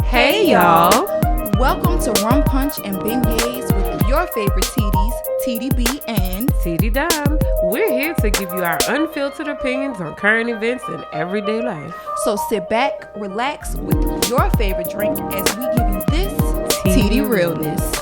Hey y'all. Welcome to Rum Punch and Beignets with your favorite TDs, TDB and TD Dom. We're here to give you our unfiltered opinions on current events and everyday life. So sit back, relax with your favorite drink as we give you this TD realness.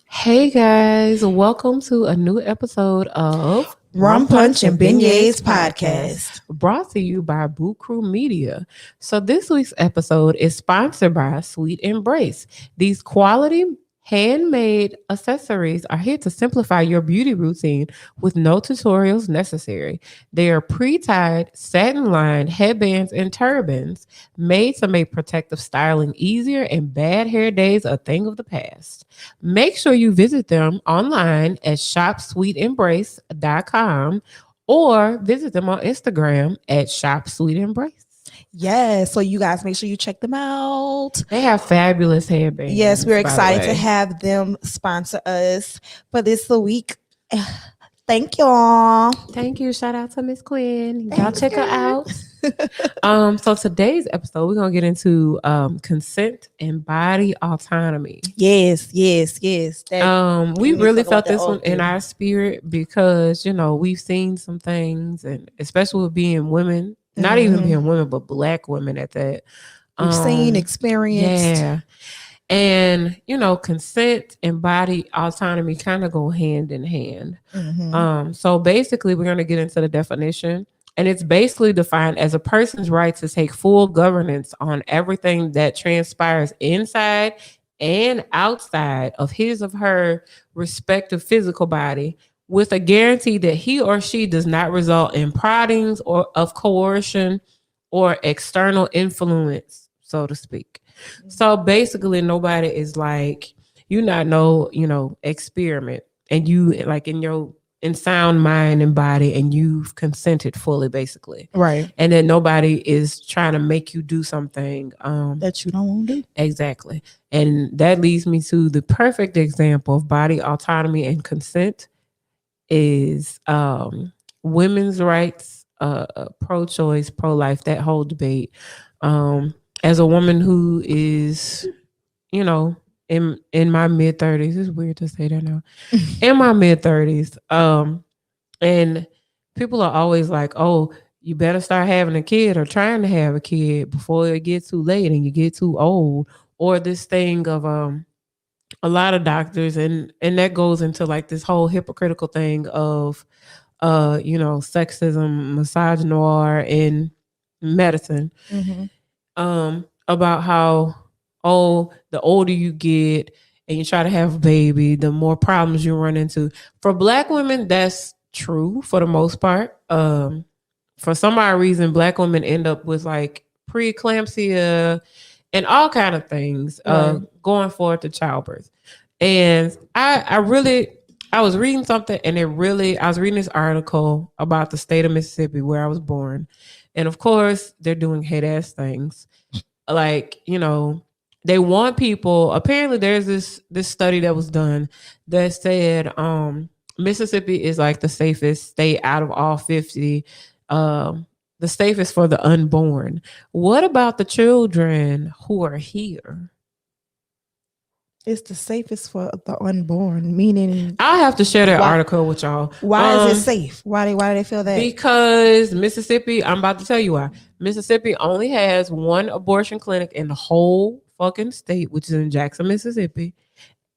Hey guys, welcome to a new episode of Rum Punch and Beignets podcast. Brought to you by Boo Crew Media. So this week's episode is sponsored by Sweet Embrace. These quality handmade accessories are here to simplify your beauty routine with no tutorials necessary. They are pre-tied, satin-lined headbands and turbans made to make protective styling easier and bad hair days a thing of the past. Make sure you visit them online at shopsweetembrace.com or visit them on Instagram at shopsweetembrace. Yes, so you guys make sure you check them out. They have fabulous headbands. Yes, we're excited to have them sponsor us for this week. Thank y'all. Thank you. Shout out to Miss Quinn. Y'all check her out. So today's episode, we're gonna get into consent and body autonomy. Yes. We really felt this one in our spirit because we've seen some things, and especially with being women. Not even being women, but Black women at that. We've seen, experienced. Yeah. And, consent and body autonomy kind of go hand in hand. So basically, we're going to get into the definition. And it's basically defined as a person's right to take full governance on everything that transpires inside and outside of his or her respective physical body, with a guarantee that he or she does not result in proddings or of coercion or external influence, so to speak. So basically, nobody is like, experiment, and you like in sound mind and body, and you've consented fully, basically. Right. And then nobody is trying to make you do something that you don't want to do. Exactly. And that leads me to the perfect example of body autonomy and consent is women's rights, pro-choice, pro-life, that whole debate. As a woman who is, in my mid-30s, it's weird to say that now, in my mid-30s, and people are always like, oh, you better start having a kid or trying to have a kid before it gets too late and you get too old, or this thing of a lot of doctors, and that goes into like this whole hypocritical thing of sexism, misogynoir in medicine, about how the older you get and you try to have a baby, the more problems you run into. For Black women, that's true for the most part. For some odd reason, Black women end up with like preeclampsia and all kind of things going forward to childbirth. And I was reading something, and I was reading this article about the state of Mississippi where I was born. And of course, they're doing hate ass things. Like, they want people, apparently there's this study that was done that said Mississippi is like the safest state out of all 50. The safest for the unborn. What about the children who are here? It's the safest for the unborn, meaning I'll have to share that article with y'all. Why is it safe? Why do they feel that? Because Mississippi, I'm about to tell you why. Mississippi only has one abortion clinic in the whole fucking state, which is in Jackson, Mississippi.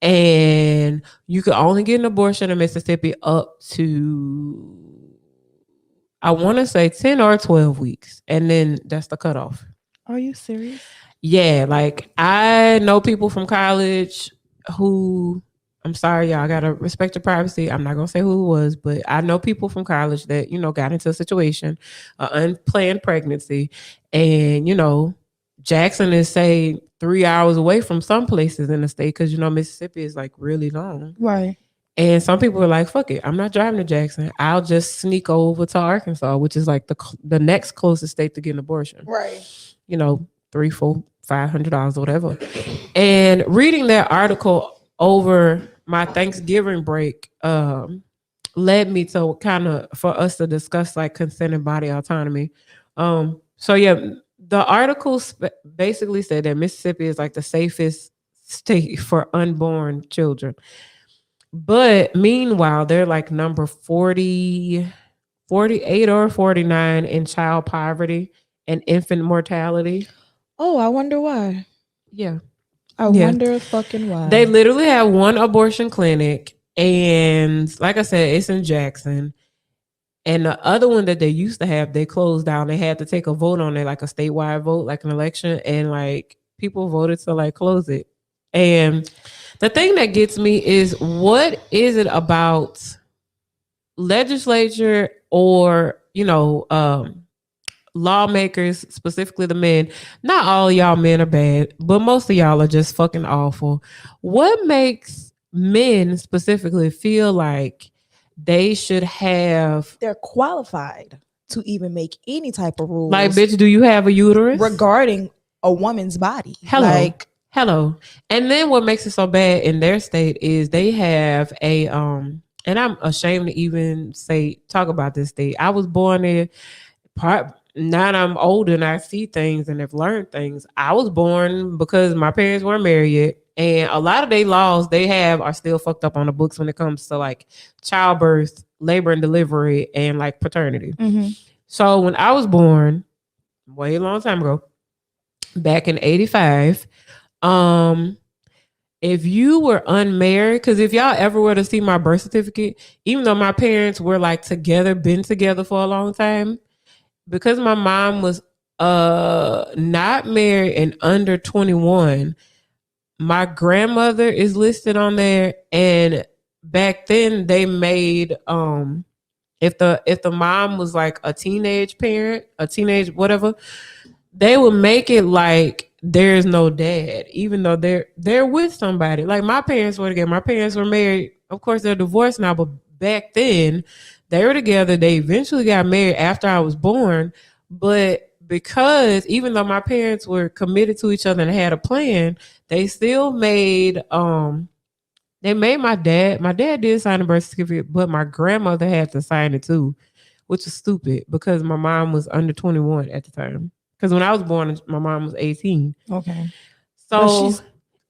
And you can only get an abortion in Mississippi up to, I want to say 10 or 12 weeks. And then that's the cutoff. Are you serious? Yeah. Like, I know people from college who, I'm sorry, y'all, I got to respect your privacy. I'm not going to say who it was, but I know people from college that, got into a situation, unplanned pregnancy. And, Jackson is, say, 3 hours away from some places in the state because, Mississippi is like really long. Right. And some people are like, fuck it, I'm not driving to Jackson. I'll just sneak over to Arkansas, which is like the next closest state to get an abortion. Right. $300, $400, $500 or whatever. And reading that article over my Thanksgiving break led me to kind of, for us to discuss like consent and body autonomy. So yeah, The article basically said that Mississippi is like the safest state for unborn children. But meanwhile, they're like number 40, 48 or 49 in child poverty and infant mortality. Oh, I wonder why. Yeah. I Yeah. wonder fucking why. They literally have one abortion clinic. And like I said, it's in Jackson. And the other one that they used to have, they closed down. They had to take a vote on it, like a statewide vote, like an election. And like people voted to like close it. And the thing that gets me is, what is it about legislature or, lawmakers, specifically the men? Not all y'all men are bad, but most of y'all are just fucking awful. What makes men specifically feel like they should have, they're qualified to even make any type of rules? like, bitch, do you have a uterus regarding a woman's body? Hello. And then what makes it so bad in their state is they have a and I'm ashamed to even talk about this state. I was born there. Now that I'm older and I see things and have learned things. I was born because my parents weren't married yet. And a lot of their laws they have are still fucked up on the books when it comes to like childbirth, labor and delivery, and like paternity. Mm-hmm. So when I was born, way a long time ago, back in 85, if you were unmarried, because if y'all ever were to see my birth certificate, even though my parents were like together, been together for a long time, because my mom was not married and under 21, my grandmother is listed on there. And back then they made if the mom was like a teenage parent, a teenage whatever, they would make it like there's no dad, even though they're with somebody. Like my parents were together. My parents were married. Of course, they're divorced now, but back then they were together. They eventually got married after I was born. But because even though my parents were committed to each other and had a plan, they still made they made my dad. My dad did sign a birth certificate, but my grandmother had to sign it too, which is stupid because my mom was under 21 at the time. Because when I was born, my mom was 18. Okay. So,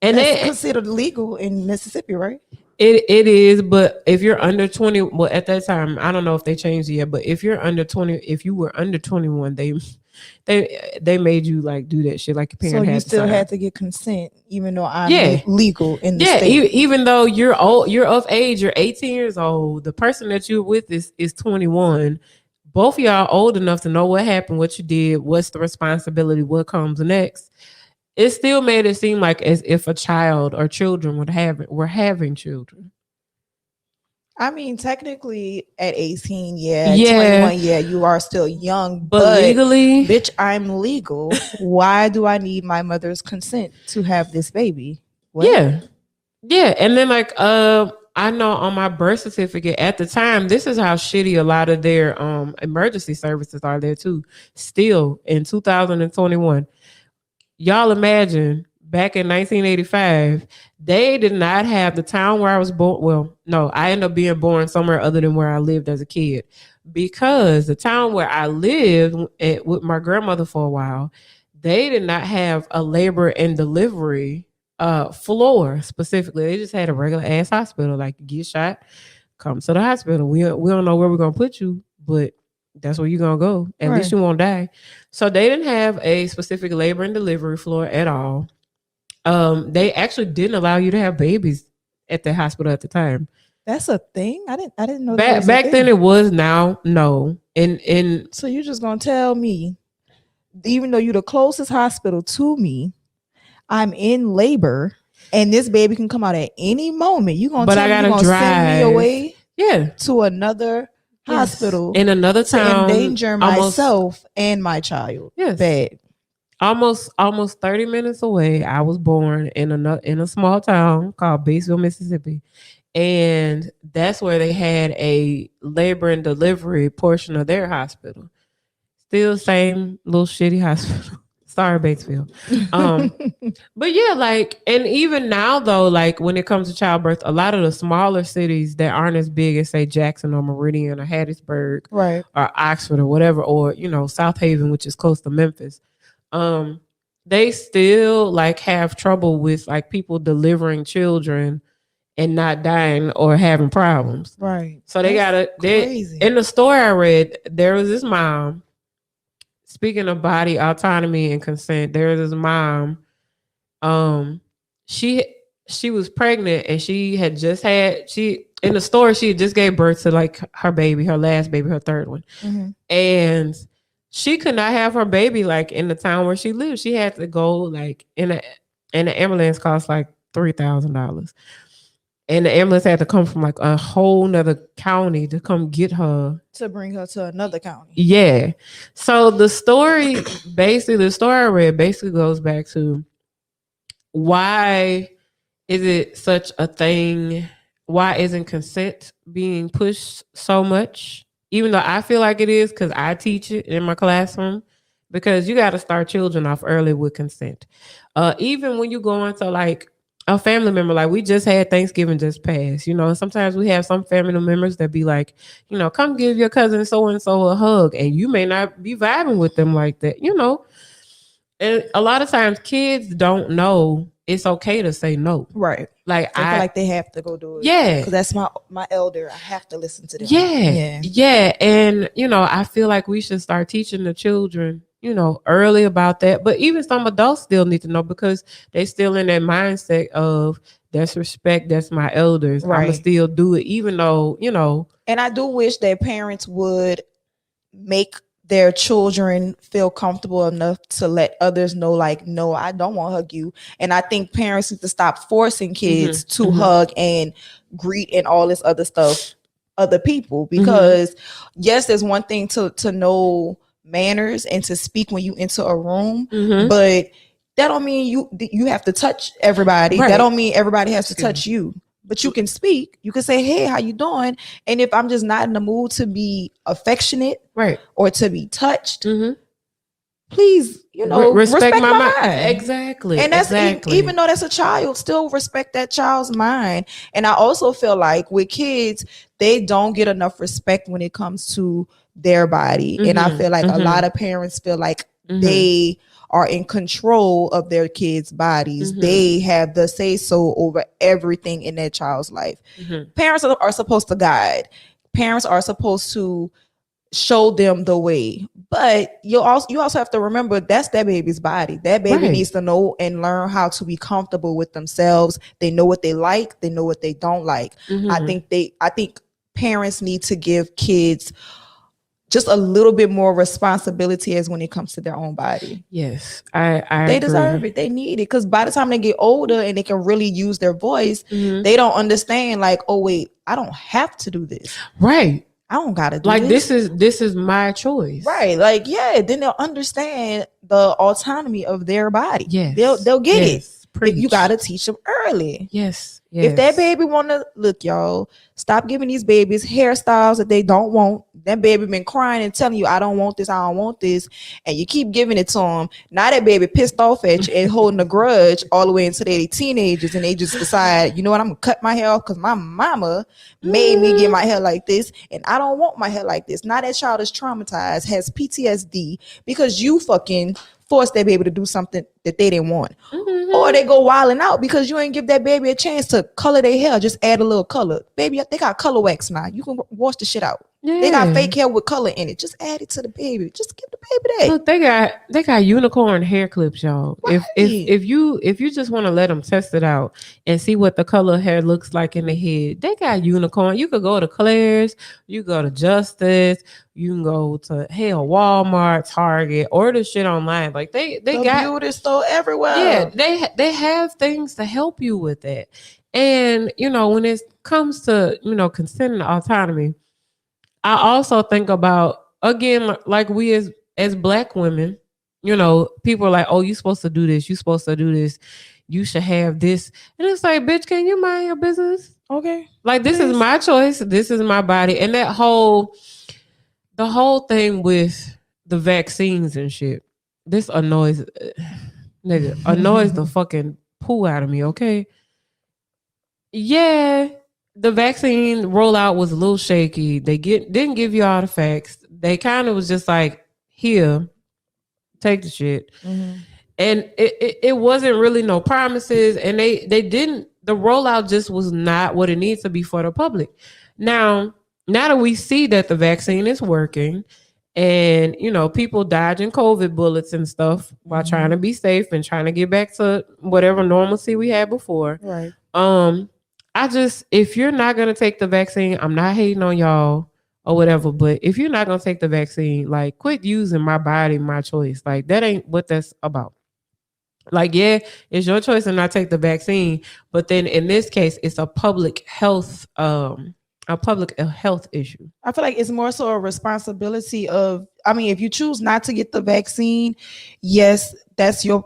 and that's considered legal in Mississippi, right? It is, but if you're under 20, well, at that time, I don't know if they changed it yet, but if you're under 20, if you were under 21, they made you like do that shit like your parents. So you still had to get consent, even though I'm legal in the state. Even though you're old, you're of age, you're 18 years old. The person that you're with is 21. Both of y'all old enough to know what happened, what you did, what's the responsibility, what comes next. It still made it seem like as if a child or children were having children. I mean, technically at 18, 21, you are still young. But legally, bitch, I'm legal. Why do I need my mother's consent to have this baby? What? Yeah. And then like I know on my birth certificate at the time, this is how shitty a lot of their emergency services are there too. Still in 2021. Y'all imagine back in 1985, they did not have the town where I was born. Well, no, I ended up being born somewhere other than where I lived as a kid, because the town where I lived with my grandmother for a while, they did not have a labor and delivery floor specifically. They just had a regular ass hospital. Like, you get shot, come to the hospital. We don't know where we're gonna put you, but that's where you're gonna go. At least you won't die. So they didn't have a specific labor and delivery floor at all. They actually didn't allow you to have babies at the hospital at the time. That's a thing. I didn't know. Back then it was. Now no. And so you're just gonna tell me, even though you're the closest hospital to me, I'm in labor and this baby can come out at any moment. You're gonna tell me you're gonna send me away to another hospital in another town, to endanger myself and my child. Yes. Bad. Almost 30 minutes away, I was born in a small town called Batesville, Mississippi. And that's where they had a labor and delivery portion of their hospital. Still same little shitty hospital. Sorry, Batesville. But yeah, like, and even now though, like when it comes to childbirth, a lot of the smaller cities that aren't as big as say Jackson or Meridian or Hattiesburg, right, or Oxford or whatever, or South Haven, which is close to Memphis, they still like have trouble with like people delivering children and not dying or having problems. Right. So they crazy. In the story I read, there was this mom. Speaking of body autonomy and consent, there was this mom. She was pregnant and she had just had in the story she had just gave birth to like her baby, her last baby, her third one, and she could not have her baby like in the town where she lived. She had to go like in an ambulance cost like $3,000. And the ambulance had to come from like a whole nother county to come get her. To bring her to another county. Yeah. So the story I read basically goes back to why is it such a thing? Why isn't consent being pushed so much? Even though I feel like it is because I teach it in my classroom. Because you got to start children off early with consent. Even when you go into like a family member, like we just had Thanksgiving just passed, sometimes we have some family members that be like, come give your cousin so-and-so a hug. And you may not be vibing with them like that, And a lot of times kids don't know it's okay to say no. Right. Like they feel like they have to go do it. Yeah. Because that's my elder. I have to listen to them. Yeah. And, I feel like we should start teaching the children, early about that. But even some adults still need to know because they still in that mindset of that's respect, that's my elders. Right. I'm going to still do it, even though, And I do wish that parents would make their children feel comfortable enough to let others know, like, no, I don't want to hug you. And I think parents need to stop forcing kids to hug and greet and all this other stuff, other people. Because yes, there's one thing to know manners and to speak when you enter a room, but that don't mean you have to touch everybody. Right. That don't mean everybody has to touch you. But you can speak. You can say, hey, how you doing? And if I'm just not in the mood to be affectionate, right, or to be touched, please, respect my mind. Exactly. And that's even though that's a child, still respect that child's mind. And I also feel like with kids, they don't get enough respect when it comes to their body. And I feel like a lot of parents feel like they are in control of their kids' bodies. They have the say so over everything in their child's life. Parents are supposed to guide. Parents are supposed to show them the way. But you also have to remember that's that baby's body. That baby needs to know and learn how to be comfortable with themselves. They know what they like. They know what they don't like. I think parents need to give kids just a little bit more responsibility as when it comes to their own body. Yes, I they deserve it. They need it because by the time they get older and they can really use their voice, they don't understand like, oh wait, I don't have to do this. Right. I don't gotta do like this. This is my choice. Right. Like, yeah, then they'll understand the autonomy of their body. Yes. They'll get it. Preach. You gotta teach them early. Yes. If that baby wanna look, y'all, stop giving these babies hairstyles that they don't want. That baby been crying and telling you, I don't want this, I don't want this, and you keep giving it to them. Now that baby pissed off at you and holding a grudge all the way into their teenagers, and they just decide, you know what, I'm gonna cut my hair off because my mama made me get my hair like this, and I don't want my hair like this. Now that child is traumatized, has PTSD because you fucking forced that baby to do something that they didn't want. Or they go wilding out because you ain't give that baby a chance to color their hair. Just add a little color. Baby, they got color wax now. You can wash the shit out. Yeah. They got fake hair with color in it. Just add it to the baby. Just give the baby that. Look, they got unicorn hair clips, y'all. Right. If you just want to let them test it out and see what the color hair looks like in the head, they got unicorn. You could go to Claire's, you go to Justice, you can go to Walmart, Target, order shit online. Like they got beauty store everywhere. Yeah, they have things to help you with that. And when it comes to consent and autonomy, I also think about, again, like we as Black women, people are like, oh, you're supposed to do this, you're supposed to do this, you should have this, and it's like, bitch, can you mind your business? Okay, like this is my choice, this is my body. And the whole thing with the vaccines and shit, this annoys the fucking poo out of me. Okay, yeah, the vaccine rollout was a little shaky. They didn't give you all the facts. They kind of was just like, here, take the shit. And it wasn't really no promises, and they didn't, the rollout just was not what it needs to be for the public. Now that we see that the vaccine is working, and people dodging COVID bullets and stuff while trying to be safe and trying to get back to whatever normalcy we had before. Right. If you're not gonna take the vaccine, I'm not hating on y'all or whatever, but if you're not gonna take the vaccine, like, quit using my body, my choice. Like, that ain't what that's about. Like, yeah, it's your choice to not take the vaccine, but then in this case, it's a public health issue. I feel like it's more so a responsibility of, if you choose not to get the vaccine, yes, that is your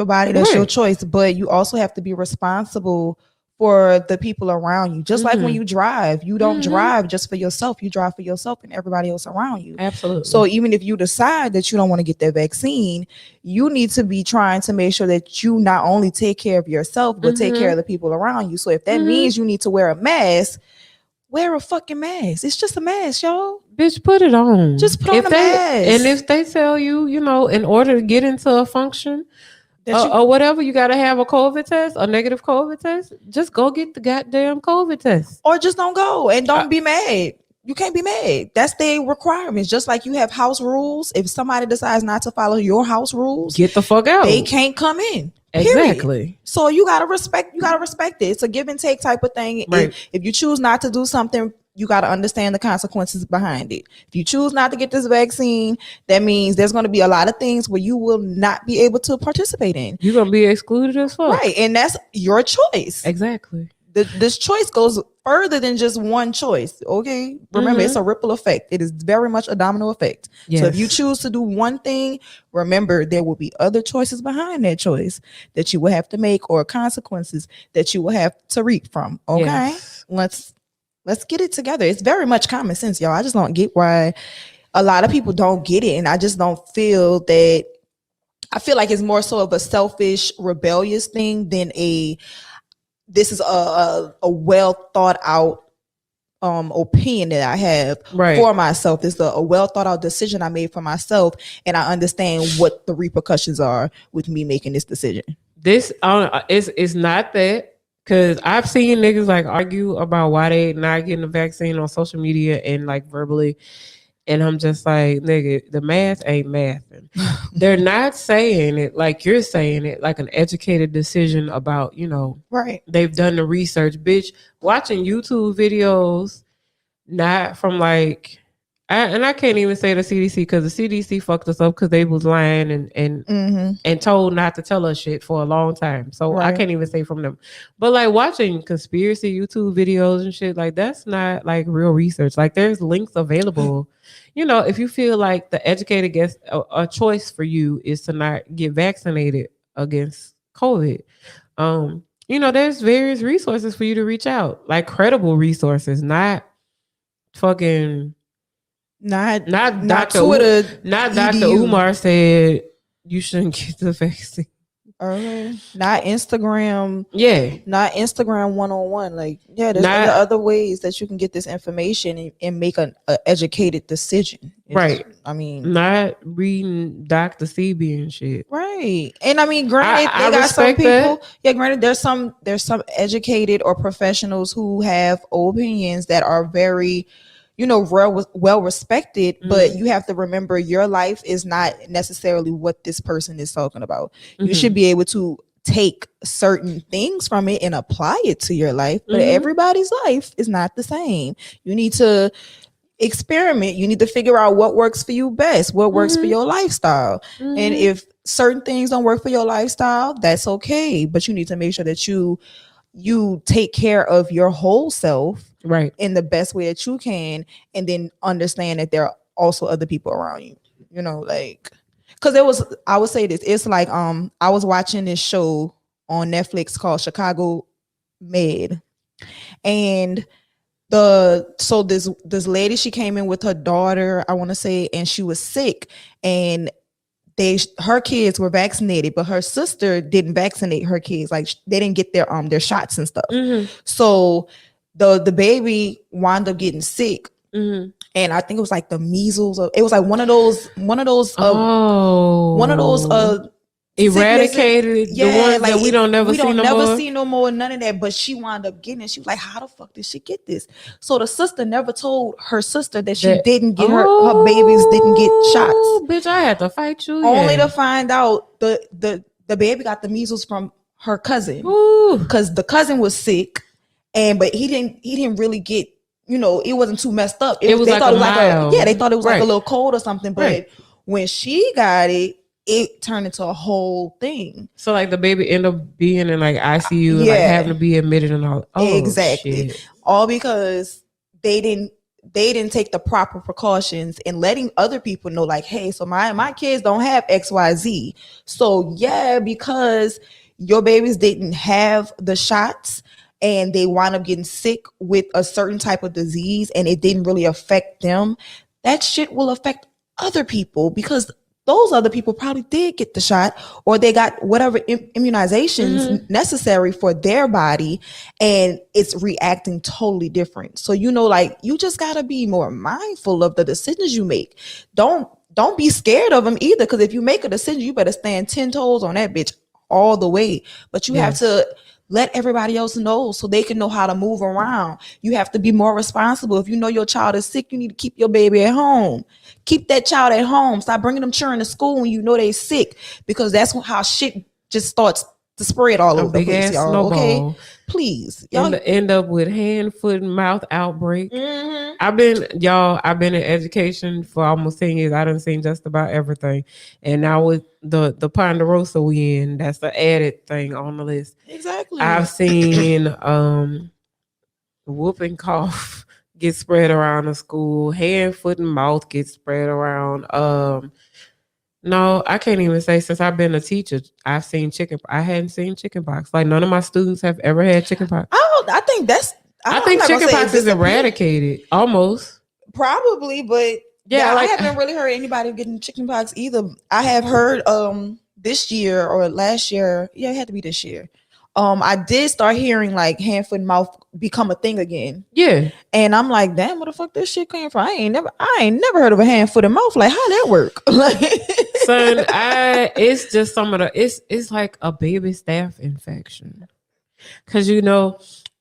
body, that's your choice, but you also have to be responsible for the people around you. Just like when you drive, you don't drive just for yourself. You drive for yourself and everybody else around you. Absolutely. So even if you decide that you don't want to get that vaccine, you need to be trying to make sure that you not only take care of yourself, but take care of the people around you. So if that means you need to wear a mask, wear a fucking mask. It's just a mask, y'all. Bitch, put it on. Just put on a mask. And if they tell you, in order to get into a function, or whatever, you got to have a COVID test, a negative COVID test. Just go get the goddamn COVID test. Or just don't go and don't be mad. You can't be mad. That's their requirements. Just like you have house rules. If somebody decides not to follow your house rules, get the fuck out. They can't come in. Exactly. Period. So you gotta respect it. It's a give and take type of thing. Right. If you choose not to do something, you got to understand the consequences behind it. If you choose not to get this vaccine, that means there's going to be a lot of things where you will not be able to participate in. You're going to be excluded as fuck. Right. And that's your choice. Exactly. This choice goes further than just one choice. Okay. Remember, it's a ripple effect. It is very much a domino effect. Yes. So if you choose to do one thing, remember there will be other choices behind that choice that you will have to make, or consequences that you will have to reap from. Okay. Yes. Let's get it together. It's very much common sense, y'all. I just don't get why a lot of people don't get it. And I just don't feel that. I feel like it's more so of a selfish, rebellious thing than this is a well thought out opinion that I have for myself. It's a well thought out decision I made for myself. And I understand what the repercussions are with me making this decision. This it's not that. Cause I've seen niggas like argue about why they not getting the vaccine on social media and like verbally. And I'm just like, nigga, the math ain't mathing. They're not saying it like you're saying it, like an educated decision about, right. They've done the research, bitch. Watching YouTube videos, not from like, I can't even say the CDC, because the CDC fucked us up because they was lying and told not to tell us shit for a long time. So I can't even say from them. But like watching conspiracy YouTube videos and shit, like that's not like real research. Like there's links available. If you feel like the educated guess a choice for you is to not get vaccinated against COVID, there's various resources for you to reach out, like credible resources, not fucking. Not Dr. Twitter. Not Dr. Umar said you shouldn't get the vaccine. Not Instagram. Yeah. Not Instagram 101. Like, yeah, there's other ways that you can get this information and make an educated decision. Right. Not reading Dr. CB and shit. Right. And granted, they got some people. That. Yeah, granted, there's some educated or professionals who have opinions that are very, well respected, but you have to remember your life is not necessarily what this person is talking about. You should be able to take certain things from it and apply it to your life, but everybody's life is not the same. You need to experiment. You need to figure out what works for you best, what works for your lifestyle. And if certain things don't work for your lifestyle, that's okay, but you need to make sure that you take care of your whole self in the best way that you can, and then understand that there are also other people around you, because I would say this, it's like I was watching this show on Netflix called Chicago Med, and this lady, she came in with her daughter, I want to say, and she was sick, and her kids were vaccinated, but her sister didn't vaccinate her kids. Like they didn't get their shots and stuff. So the baby wound up getting sick Mm-hmm. And I think it was like the measles. It was like one of those eradicated yeah, the ones like that we don't never see no more, none of that. But she wound up getting it. She was like, how the fuck did she get this? So the sister never told her sister that she didn't get her babies didn't get shots. Bitch, I had to fight you. Only to find out the baby got the measles from her cousin. Because the cousin was sick, but he didn't really get, it wasn't too messed up. They thought it was like a little cold or something. But when she got it, it turned into a whole thing. So like the baby ended up being in like ICU and like having to be admitted and all. Oh, exactly. Shit. All because they didn't take the proper precautions in letting other people know, like, hey, so my kids don't have XYZ. So yeah, because your babies didn't have the shots and they wound up getting sick with a certain type of disease and it didn't really affect them, that shit will affect other people because those other people probably did get the shot or they got whatever immunizations necessary for their body and it's reacting totally different. So, like you just got to be more mindful of the decisions you make. Don't be scared of them either. Because if you make a decision, you better stand 10 toes on that bitch all the way. But you have to let everybody else know so they can know how to move around. You have to be more responsible. If you know your child is sick, you need to keep your baby at home. Keep that child at home. Stop bringing them children to school when you know they're sick, because that's how shit just starts to spread all over the place, y'all. Snowball. Okay, please, y'all end up with hand, foot, and mouth outbreak. I've been in education for almost 10 years. I done seen just about everything, and now with the Ponderosa we in, that's the added thing on the list. Exactly. I've seen whooping cough get spread around the school. Hand, foot, and mouth get spread around. No, I can't even say since I've been a teacher, I've seen chicken. I hadn't seen chickenpox. Like none of my students have ever had chickenpox. I think chickenpox is eradicated almost. Probably, but I haven't really heard anybody getting chickenpox either. I have heard this year or last year. Yeah, it had to be this year. I did start hearing like hand, foot, and mouth become a thing again. Yeah. And I'm like, damn, where the fuck this shit came from? I ain't never heard of a hand, foot, and mouth. Like, how that work? Like, son, it's just some of the it's like a baby staph infection. Cause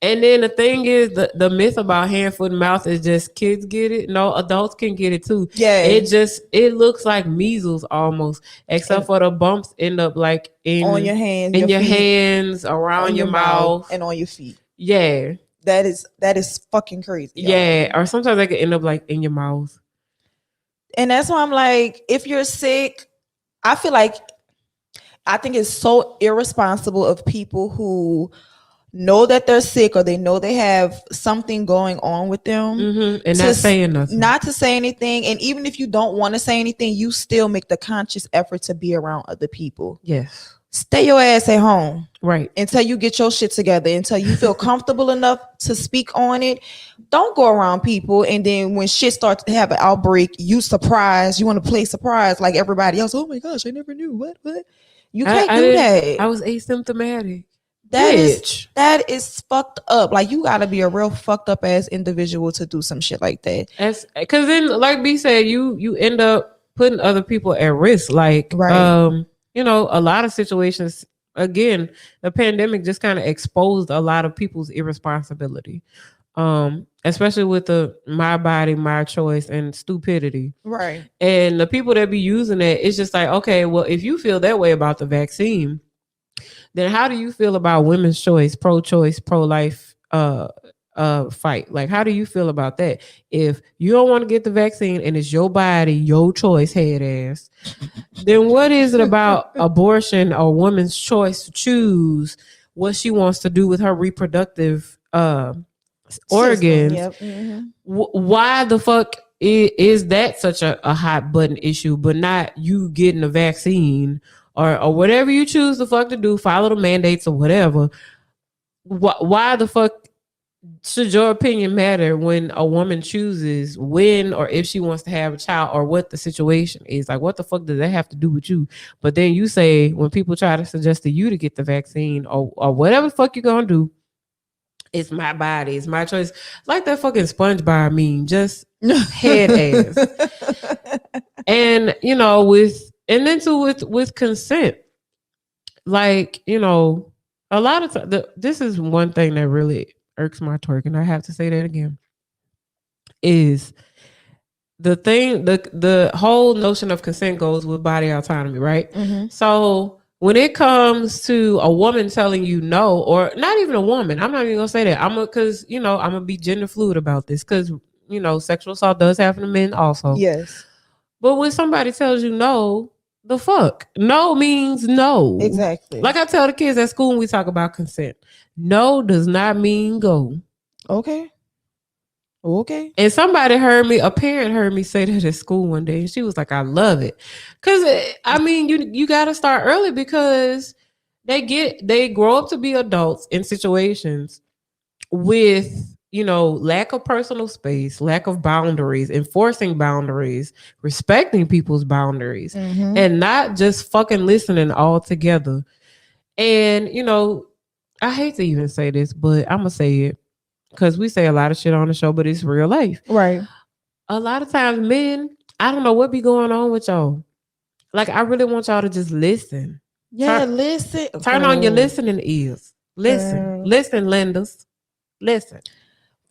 and then the thing is the myth about hand, foot, and mouth is just kids get it. No, adults can get it too. Yeah. It looks like measles almost, except for the bumps end up like on your hands, in your hands, around your mouth, and on your feet. Yeah. That is fucking crazy. Yeah. Or sometimes they can end up like in your mouth. And that's why I'm like, if you're sick, I think it's so irresponsible of people who know that they're sick or they know they have something going on with them and not saying nothing. Not to say anything. And even if you don't want to say anything, you still make the conscious effort to be around other people. Yes. Stay your ass at home. Right. Until you get your shit together, until you feel comfortable enough to speak on it. Don't go around people. And then when shit starts to have an outbreak, you want to play surprise like everybody else. Oh my gosh, I never knew. What? You can't do that. I was asymptomatic. That is fucked up. Like, you gotta be a real fucked up ass individual to do some shit like that. Because then, like B said, you end up putting other people at risk. Like, a lot of situations. Again, the pandemic just kind of exposed a lot of people's irresponsibility, especially with the my body, my choice, and stupidity. Right. And the people that be using it, it's just like, okay, well, if you feel that way about the vaccine, then how do you feel about women's choice, pro-choice, pro-life fight? Like, how do you feel about that? If you don't want to get the vaccine and it's your body, your choice, head ass, then what is it about abortion or woman's choice to choose what she wants to do with her reproductive organs? Yep. Mm-hmm. Why the fuck is that such a hot button issue, but not you getting a vaccine? Or whatever you choose the fuck to do, follow the mandates or whatever. Why the fuck should your opinion matter when a woman chooses when or if she wants to have a child or what the situation is? Like, what the fuck does that have to do with you? But then you say when people try to suggest to you to get the vaccine or whatever the fuck you're gonna do, It's my body. It's my choice. Like that fucking SpongeBob meme, just head ass. And with consent, like a lot of this is one thing that really irks my twerk, and I have to say that again. Is the whole notion of consent goes with body autonomy, right? Mm-hmm. So when it comes to a woman telling you no, or not even a woman, I'm not even gonna say that. I'm gonna be gender fluid about this, because sexual assault does happen to men also. Yes. But when somebody tells you no, the fuck? No means no. Exactly. Like I tell the kids at school when we talk about consent, no does not mean go. Okay. And a parent heard me say that at school one day, and she was like, I love it. Because, you got to start early, because they grow up to be adults in situations with, lack of personal space, lack of boundaries, enforcing boundaries, respecting people's boundaries, mm-hmm. and not just fucking listening altogether. And, I hate to even say this, but I'm going to say it, because we say a lot of shit on the show, but it's real life. Right. A lot of times men, I don't know what be going on with y'all. Like, I really want y'all to just listen. Yeah, listen. Turn on your listening ears. Listen. Listen, lenders. Listen.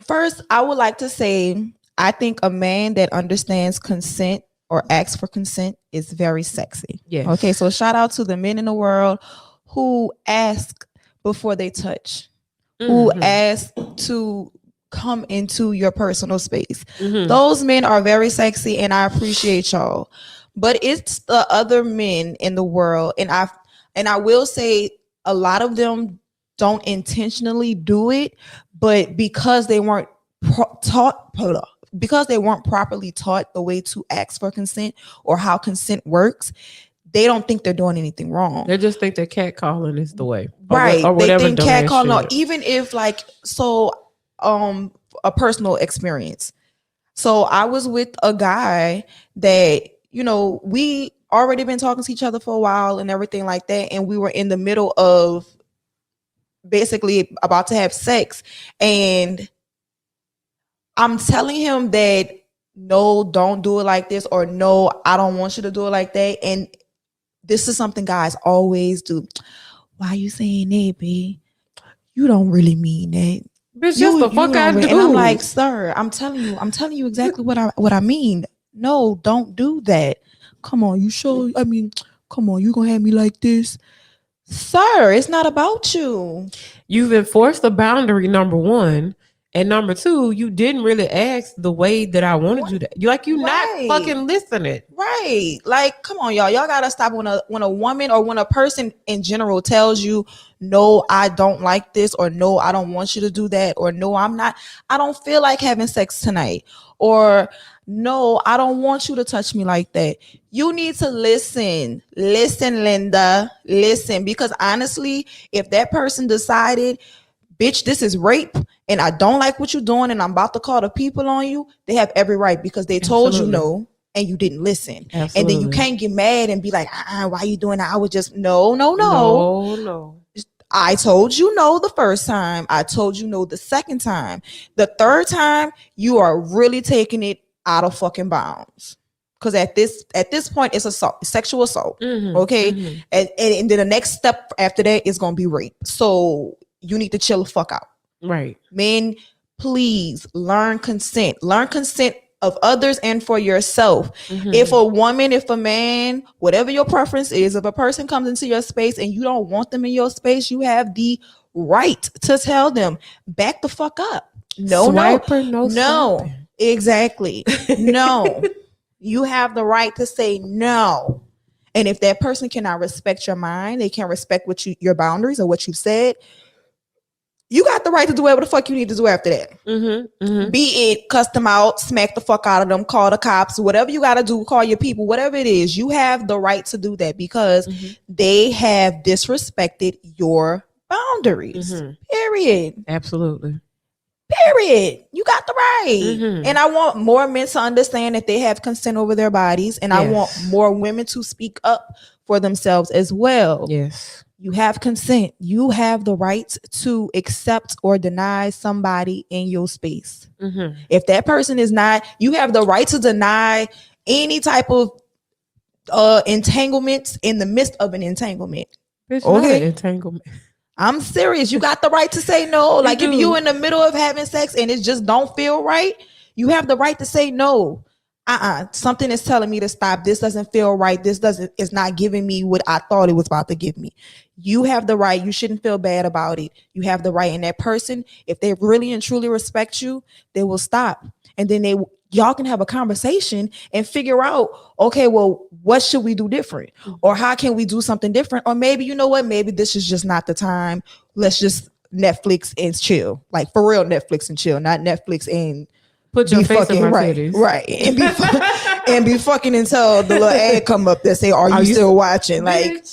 First, I would like to say, I think a man that understands consent or asks for consent is very sexy. Yeah. Okay, so shout out to the men in the world who ask before they touch. Who ask to come into your personal space. Mm-hmm. Those men are very sexy, and I appreciate y'all. But it's the other men in the world, and I will say a lot of them don't intentionally do it, but because they weren't properly taught the way to ask for consent or how consent works, they don't think they're doing anything wrong. They just think that catcalling is the way. Right. Or whatever. They think catcalling, even if a personal experience. So I was with a guy that, we already been talking to each other for a while and everything like that. And we were in the middle of basically about to have sex. And I'm telling him that, no, don't do it like this, or no, I don't want you to do it like that. And this is something guys always do. Why you saying that, babe? You don't really mean that. Bitch, just the fuck I do. And I'm like, sir, I'm telling you exactly what I mean. No, don't do that. Come on, you sure? Come on, you gonna have me like this? Sir, it's not about you. You've enforced the boundary, number one. And number two, you didn't really ask the way that I wanted you to. You're not fucking listening. Right. Like, come on, y'all. Y'all gotta stop when a woman or when a person in general tells you, no, I don't like this, or no, I don't want you to do that, or no, I don't feel like having sex tonight, or no, I don't want you to touch me like that. You need to listen. Listen, Linda. Listen. Because honestly, if that person decided, bitch, this is rape, and I don't like what you're doing, and I'm about to call the people on you, they have every right, because they told you no, and you didn't listen. Absolutely. And then you can't get mad and be like, why are you doing that? I would just, no. I told you no the first time. I told you no the second time. The third time, you are really taking it out of fucking bounds. Because at this point, it's assault, sexual assault. Mm-hmm. Okay. Mm-hmm. And then the next step after that is going to be rape. So you need to chill the fuck out. Right. Men, please learn consent. Learn consent of others and for yourself. Mm-hmm. If a man, whatever your preference is, if a person comes into your space and you don't want them in your space, you have the right to tell them, back the fuck up. No. Exactly. No. You have the right to say no. And if that person cannot respect your mind, they can't respect your boundaries or what you said, you got the right to do whatever the fuck you need to do after that. Mm-hmm, mm-hmm. Be it cuss them out, smack the fuck out of them, call the cops, whatever you got to do, call your people, whatever it is, you have the right to do that because they have disrespected your boundaries. Mm-hmm. Period. Absolutely. Period. You got the right. Mm-hmm. And I want more men to understand that they have consent over their bodies. And I want more women to speak up for themselves as well. Yes. You have consent. You have the right to accept or deny somebody in your space. Mm-hmm. If that person is not, you have the right to deny any type of entanglements in the midst of an entanglement. It's not an entanglement. I'm serious. You got the right to say no. Like if you in the middle of having sex and it just don't feel right, you have the right to say no. Something is telling me to stop. This doesn't feel right. It's not giving me what I thought it was about to give me. You have the right. You shouldn't feel bad about it. You have the right. And that person, if they really and truly respect you, they will stop. And then y'all can have a conversation and figure out, okay, well, what should we do different? Or how can we do something different? Or maybe, you know what? Maybe this is just not the time. Let's just Netflix and chill. Like for real, Netflix and chill, not Netflix and put your face in my titties. Right. And be fucking until the little ad come up that say, are you still watching? Like,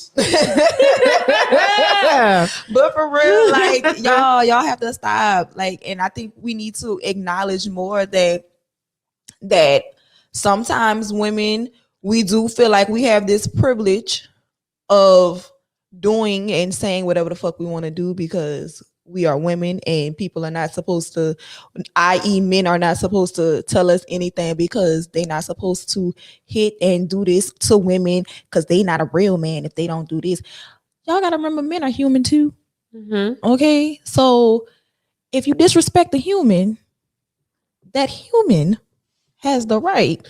but for real, like y'all have to stop. Like, and I think we need to acknowledge more that sometimes women, we do feel like we have this privilege of doing and saying whatever the fuck we want to do because we are women and people are not supposed to, i.e. men are not supposed to tell us anything because they're not supposed to hit and do this to women because they not a real man if they don't do this. Y'all got to remember men are human too. Mm-hmm. Okay. So if you disrespect the human, that human has the right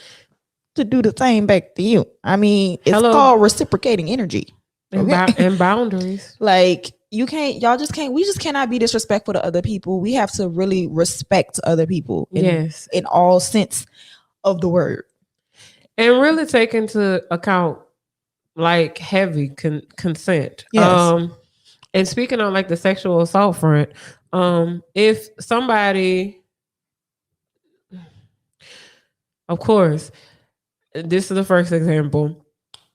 to do the same back to you. I mean, it's called reciprocating energy. Okay? And boundaries. Like we just cannot be disrespectful to other people. We have to really respect other people in all sense of the word. And really take into account like heavy consent. Yes. And speaking on like the sexual assault front, if somebody, of course, this is the first example.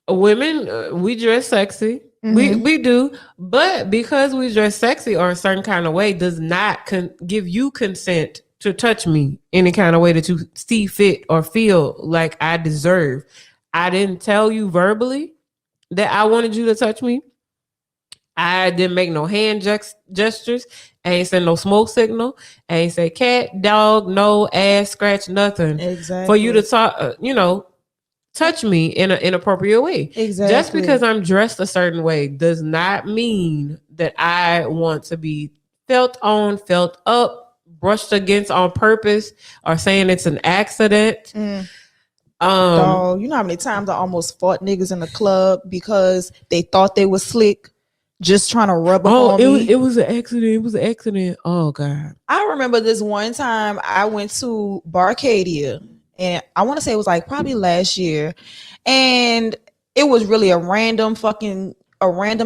Women, we dress sexy. Mm-hmm. We do. But because we dress sexy or a certain kind of way does not give you consent to touch me any kind of way that you see fit or feel like I deserve. I didn't tell you verbally that I wanted you to touch me. I didn't make no hand gestures. I ain't send no smoke signal. I ain't say cat, dog, no, ass, scratch, nothing. Exactly. For you to talk, touch me in an inappropriate way. Exactly. Just because I'm dressed a certain way does not mean that I want to be felt on, felt up, brushed against on purpose, or saying it's an accident. Dog, you know how many times I almost fought niggas in the club because they thought they was slick, just trying to rub up on me. It was an accident. It was an accident. Oh God. I remember this one time I went to Barcadia, and I want to say it was like probably last year, and it was really a random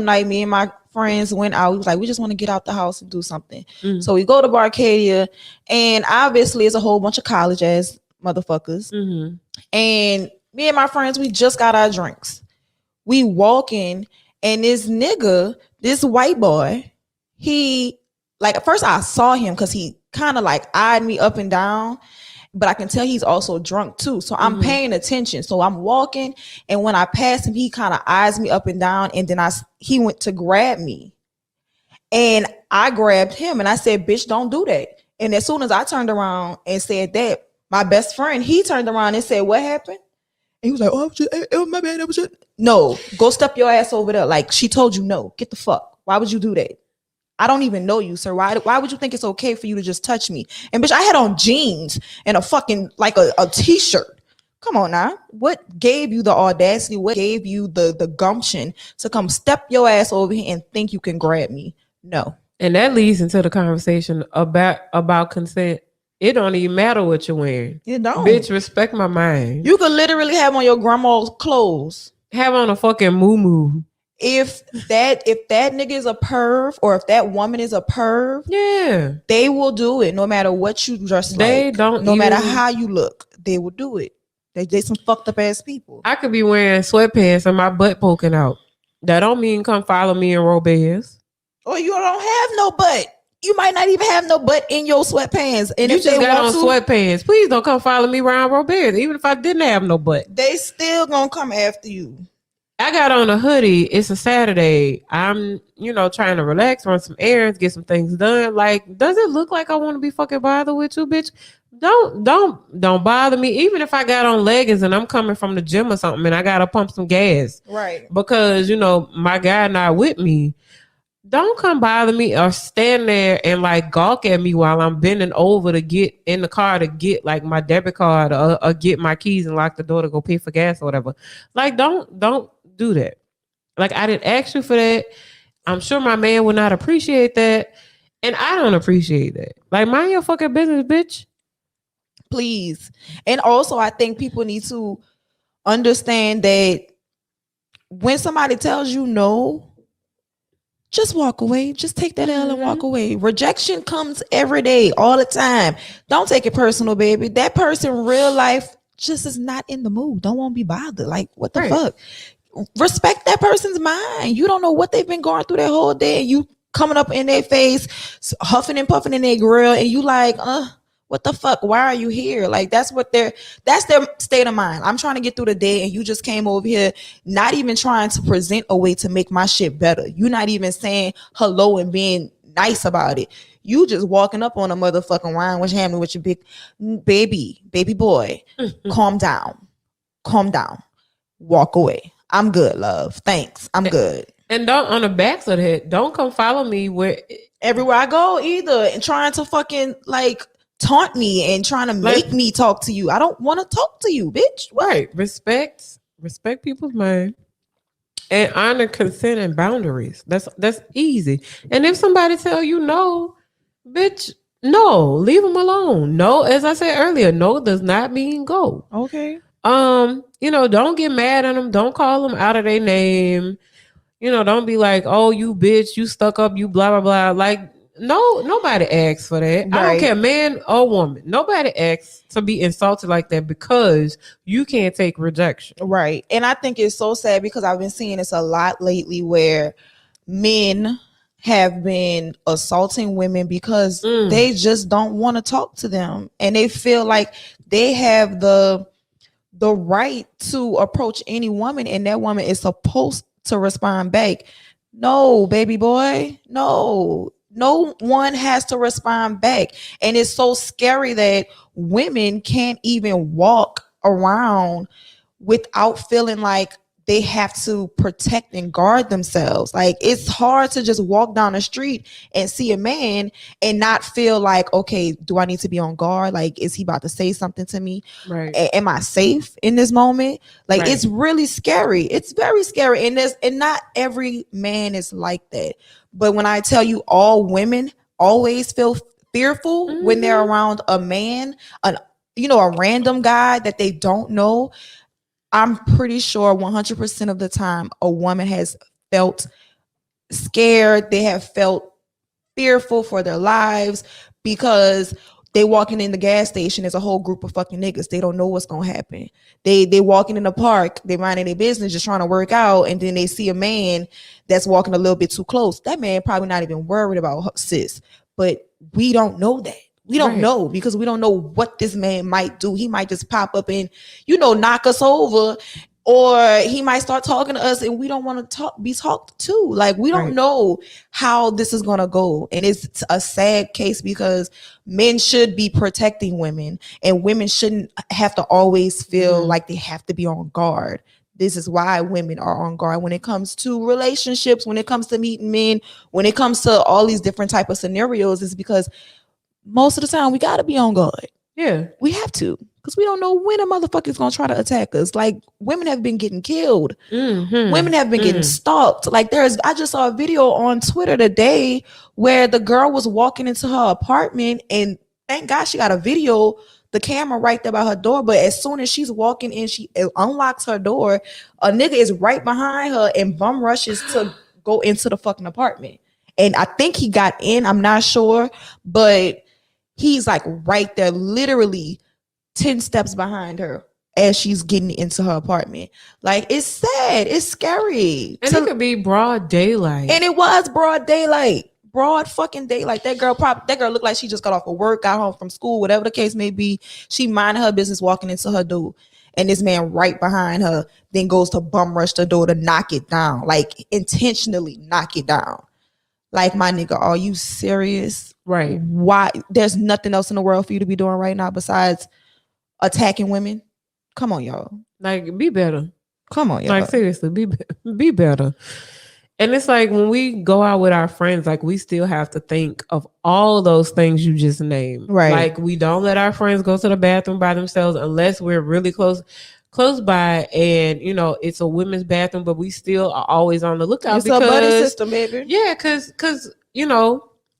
night. Me and my friends went out. We was like, we just want to get out the house and do something. So we go to Barcadia, and obviously it's a whole bunch of college ass motherfuckers. Mm-hmm. And me and my friends, we just got our drinks. We walking, and this nigga, this white boy, he like at first I saw him because he kind of like eyed me up and down, but I can tell he's also drunk too. So I'm paying attention. So I'm walking, and when I pass him, he kind of eyes me up and down, and then he went to grab me, and I grabbed him, and I said, "Bitch, don't do that." And as soon as I turned around and said that, my best friend, he turned around and said, "What happened?" And he was like, "Oh, it was my bad. It was just..." No, go step your ass over there. Like, she told you no. Get the fuck. Why would you do that? I don't even know you, sir. Why would you think it's okay for you to just touch me? And bitch, I had on jeans and a fucking like a t-shirt. Come on now. What gave you the audacity? What gave you the gumption to come step your ass over here and think you can grab me? No. And that leads into the conversation about consent. It don't even matter what you're wearing. You don't. Bitch, respect my mind. You could literally have on your grandma's clothes. Have on a fucking moo-moo. If that nigga is a perv, or if that woman is a perv, yeah, they will do it no matter what you dress like. No matter how you look, they will do it. They some fucked up ass people. I could be wearing sweatpants and my butt poking out. That don't mean come follow me in Roberts. Or you don't have no butt. You might not even have no butt in your sweatpants. And you if just they got want on sweatpants, please don't come follow me around Roberts. Even if I didn't have no butt, they still gonna come after you. I got on a hoodie. It's a Saturday. I'm, trying to relax, run some errands, get some things done. Like, does it look like I want to be fucking bothered with you, bitch? Don't bother me. Even if I got on leggings and I'm coming from the gym or something and I gotta pump some gas. Right. Because, my guy not with me. Don't come bother me or stand there and like gawk at me while I'm bending over to get in the car to get like my debit card or get my keys and lock the door to go pay for gas or whatever. Like, don't do that. Like, I didn't ask you for that. I'm sure my man would not appreciate that. And I don't appreciate that. Like, mind your fucking business, bitch. Please. And also, I think people need to understand that when somebody tells you no, just walk away. Just take that L and walk away. Rejection comes every day, all the time. Don't take it personal, baby. That person, real life, just is not in the mood. Don't want to be bothered. Like, what the fuck? Respect that person's mind. You don't know what they've been going through that whole day. And you coming up in their face, huffing and puffing in their grill, and you like, what the fuck? Why are you here? Like, that's their state of mind. I'm trying to get through the day and you just came over here not even trying to present a way to make my shit better. You're not even saying hello and being nice about it. You just walking up on a motherfucking wine. What's happening with your big baby boy? Calm down. Walk away. I'm good, love. Thanks. I'm good. And don't, on the backs of that, don't come follow me everywhere I go either, and trying to fucking like taunt me and trying to make me talk to you. I don't want to talk to you, bitch. What? Right. Respect people's mind and honor consent and boundaries. That's easy. And if somebody tell you no, bitch, no, leave them alone. No, as I said earlier, no does not mean go. Okay. Don't get mad at them. Don't call them out of their name. Don't be like, oh, you bitch, you stuck up, you blah, blah, blah. Like, no, nobody asks for that. Right. I don't care, man or woman. Nobody asks to be insulted like that because you can't take rejection. Right. And I think it's so sad because I've been seeing this a lot lately where men have been assaulting women because they just don't want to talk to them. And they feel like they have the right to approach any woman and that woman is supposed to respond back. No, baby boy. No one has to respond back. And it's so scary that women can't even walk around without feeling like they have to protect and guard themselves. Like, it's hard to just walk down the street and see a man and not feel like, okay, do I need to be on guard? Like, is he about to say something to me? Right. Am I safe in this moment? Like, It's really scary. It's very scary. And not every man is like that. But when I tell you all women always feel fearful when they're around a man, a random guy that they don't know, I'm pretty sure 100% of the time a woman has felt scared. They have felt fearful for their lives because they walking in the gas station. There's a whole group of fucking niggas. They don't know what's going to happen. They walking in the park. They minding their business, just trying to work out. And then they see a man that's walking a little bit too close. That man probably not even worried about sis. But we don't know that. We don't know because we don't know what this man might do. He might just pop up and, knock us over, or he might start talking to us and we don't want to be talked to. Like, we don't know how this is going to go. And it's a sad case because men should be protecting women and women shouldn't have to always feel like they have to be on guard. This is why women are on guard when it comes to relationships, when it comes to meeting men, when it comes to all these different type of scenarios, is because most of the time we got to be on guard. Yeah. We have to, because we don't know when a motherfucker is going to try to attack us. Like, women have been getting killed. Women have been getting stalked. Like, I just saw a video on Twitter today where the girl was walking into her apartment, and thank God she got the camera right there by her door. But as soon as she's walking in, she unlocks her door. A nigga is right behind her and bum rushes to go into the fucking apartment. And I think he got in. I'm not sure, but he's like right there, literally 10 steps behind her as she's getting into her apartment. Like, it's sad. It's scary. And it could be broad daylight. And it was broad daylight. Broad fucking daylight. That girl looked like she just got off of work, got home from school, whatever the case may be. She minded her business walking into her door. and this man right behind her then goes to bum rush the door to knock it down, like intentionally knock it down. Like, my nigga, are you serious? Right. Why? There's nothing else in the world for you to be doing right now besides attacking women? Come on, y'all. Like, be better. Come on, y'all. Like, seriously, be better. And it's like when we go out with our friends, like, we still have to think of all those things you just named. Right. Like, we don't let our friends go to the bathroom by themselves unless we're really close by, and it's a women's bathroom, but we still are always on the lookout. It's a buddy system, baby. Yeah, because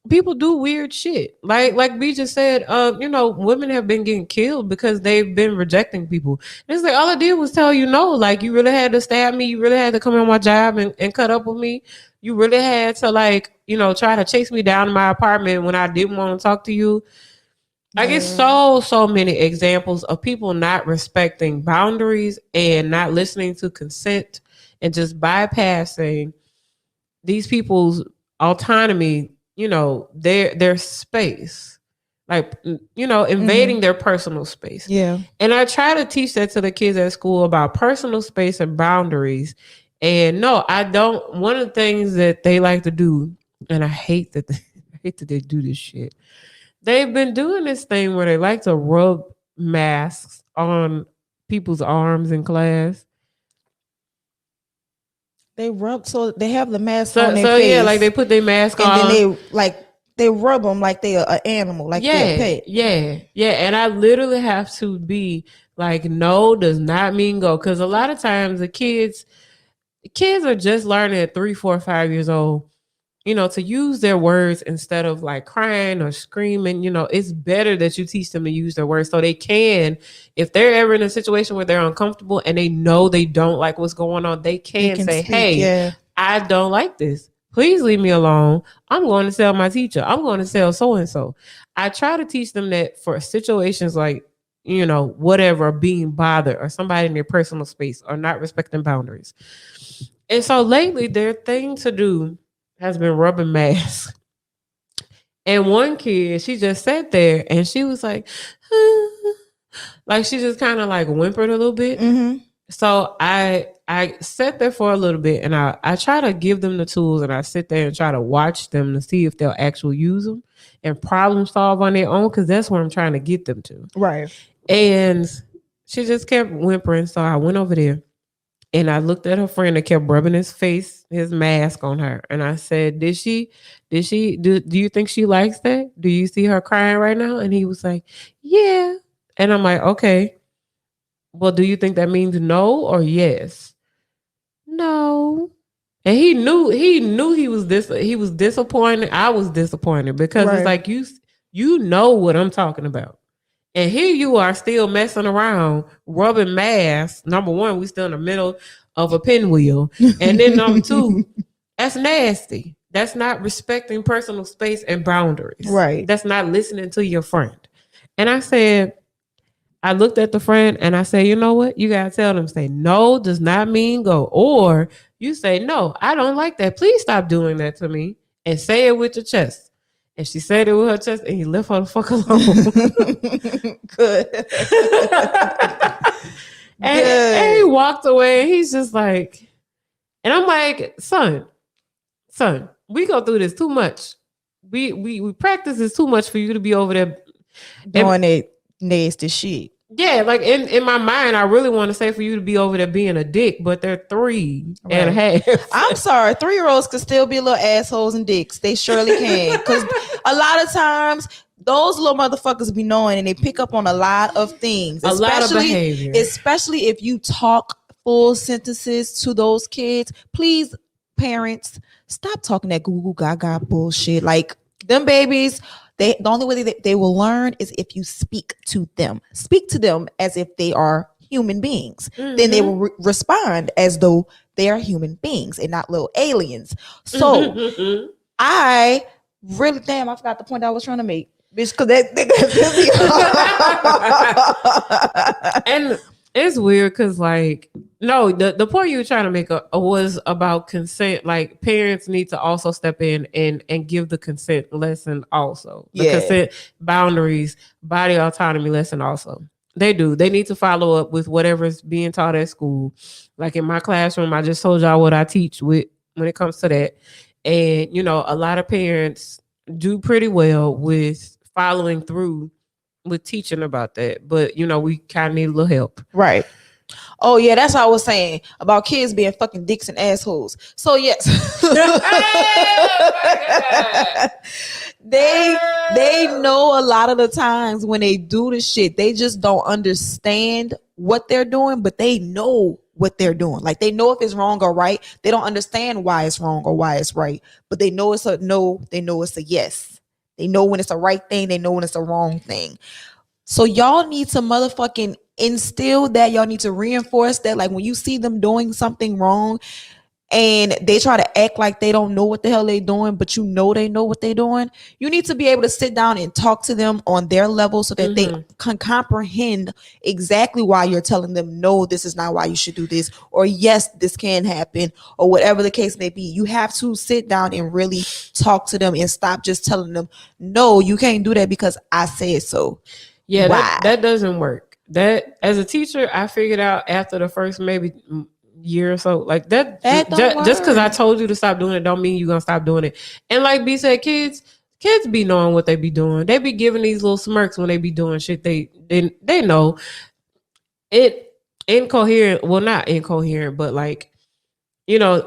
people do weird shit. Like B just said, women have been getting killed because they've been rejecting people. And it's like, all I did was tell you no. Like, you really had to stab me. You really had to come on my job and cut up with me. You really had to, like, try to chase me down in my apartment when I didn't want to talk to you. I get so many examples of people not respecting boundaries and not listening to consent and just bypassing these people's autonomy, their space, like, invading their personal space. Yeah. And I try to teach that to the kids at school about personal space and boundaries. And no, I don't. One of the things that they like to do, and I hate that they do this shit. They've been doing this thing where they like to rub masks on people's arms in class. They rub, so they have the mask on their face. So yeah, like, they put their mask on, and then they rub them like they're an animal, like they're a pet. Yeah. And I literally have to be like, no does not mean go, because a lot of times the kids are just learning at 3, 4, 5 years old, to use their words instead of like crying or screaming. It's better that you teach them to use their words so they can, if they're ever in a situation where they're uncomfortable and they know they don't like what's going on, they can say, speak, hey, I don't like this. Please leave me alone. I'm going to tell my teacher. I'm going to tell so-and-so. I try to teach them that for situations like, whatever, being bothered or somebody in their personal space or not respecting boundaries. And so lately, their thing to do has been rubbing masks. And one kid, she just sat there and she was like, like, she just kind of like whimpered a little bit. Mm-hmm. So I sat there for a little bit and I try to give them the tools, and I sit there and try to watch them to see if they'll actually use them and problem solve on their own, because that's where I'm trying to get them to. Right. And she just kept whimpering. So I went over there and I looked at her friend that kept rubbing his mask on her. And I said, do you think she likes that? Do you see her crying right now? And he was like, yeah. And I'm like, okay. Well, do you think that means no or yes? No. And he knew he was disappointed. I was disappointed because It's like, you know what I'm talking about. And here you are still messing around, rubbing masks. Number one, we still in the middle of a pinwheel. And then number two, that's nasty. That's not respecting personal space and boundaries. Right. That's not listening to your friend. And I looked at the friend and I said, you know what? You got to tell them, say no does not mean go. Or you say, no, I don't like that. Please stop doing that to me. And say it with your chest. And she said it with her chest, and he left her the fuck alone. Good. And he walked away, and he's just like, and I'm like, son, we go through this too much. We practice this too much for you to be over there doing that nasty shit. Yeah, like in my mind, I really want to say for you to be over there being a dick, but they're 3 and a half. I'm sorry, 3-year-olds could still be little assholes and dicks. They surely can. Because a lot of times, those little motherfuckers be knowing, and they pick up on a lot of things. A lot of behavior. Especially if you talk full sentences to those kids. Please, parents, stop talking that goo goo gaga bullshit. Like, them babies... the only way they will learn is if you speak to them. Speak to them as if they are human beings. Mm-hmm. Then they will respond as though they are human beings and not little aliens. So I really, I forgot the point I was trying to make. Bitch, because and it's weird because, like, no, the point you were trying to make was about consent. Like, parents need to also step in and give the consent lesson also. The consent boundaries, body autonomy lesson also. They do. They need to follow up with whatever's being taught at school. Like in my classroom, I just told y'all what I teach with when it comes to that. And, a lot of parents do pretty well with following through with teaching about that. But, we kind of need a little help. Right. Oh yeah, that's what I was saying about kids being fucking dicks and assholes. So yes. They know a lot of the times when they do the shit, they just don't understand what they're doing, but they know what they're doing. Like they know if it's wrong or right. They don't understand why it's wrong or why it's right, but they know it's a no, they know it's a yes. They know when it's a right thing, they know when it's a wrong thing. So y'all need to motherfucking instill that. Y'all need to reinforce that. Like when you see them doing something wrong and they try to act like they don't know what the hell they're doing, but they know what they're doing, you need to be able to sit down and talk to them on their level so that they can comprehend exactly why you're telling them, no, this is not why you should do this, or yes, this can happen, or whatever the case may be. You have to sit down and really talk to them and stop just telling them, no, you can't do that because I said so. Yeah, that doesn't work. That as a teacher, I figured out after the first maybe year or so, like that just because I told you to stop doing it don't mean you're gonna stop doing it. And like B said, kids be knowing what they be doing. They be giving these little smirks when they be doing shit they know it incoherent. Well, not incoherent, but like,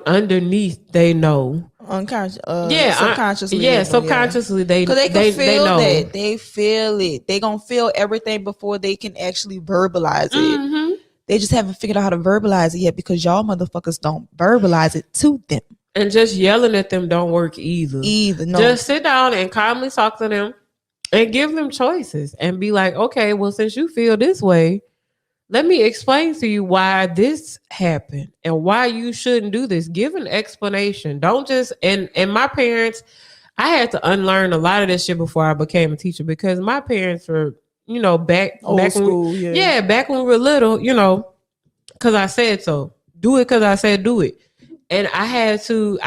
underneath they know. Subconsciously. Subconsciously they because they can feel know that. They feel it. They gonna feel everything before they can actually verbalize it. They just haven't figured out how to verbalize it yet because y'all motherfuckers don't verbalize it to them. And just yelling at them don't work either. No. Just sit down and calmly talk to them and give them choices and be like, okay, well, since you feel this way, let me explain to you why this happened and why you shouldn't do this. Give an explanation. Don't just, and my parents, I had to unlearn a lot of this shit before I became a teacher because my parents were, back school, when back when we were little, because I said so. Do it because I said do it. And I had to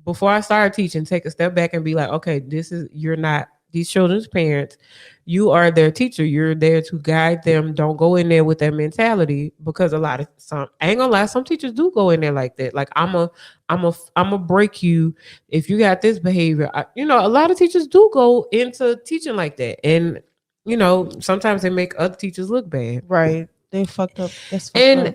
before I started teaching, take a step back and be like, okay, you're not these children's parents. You are their teacher. You're there to guide them. Don't go in there with that mentality because I ain't gonna lie, some teachers do go in there like that. Like I'm a break you if you got this behavior. A lot of teachers do go into teaching like that, and sometimes they make other teachers look bad. Right? They fucked up. And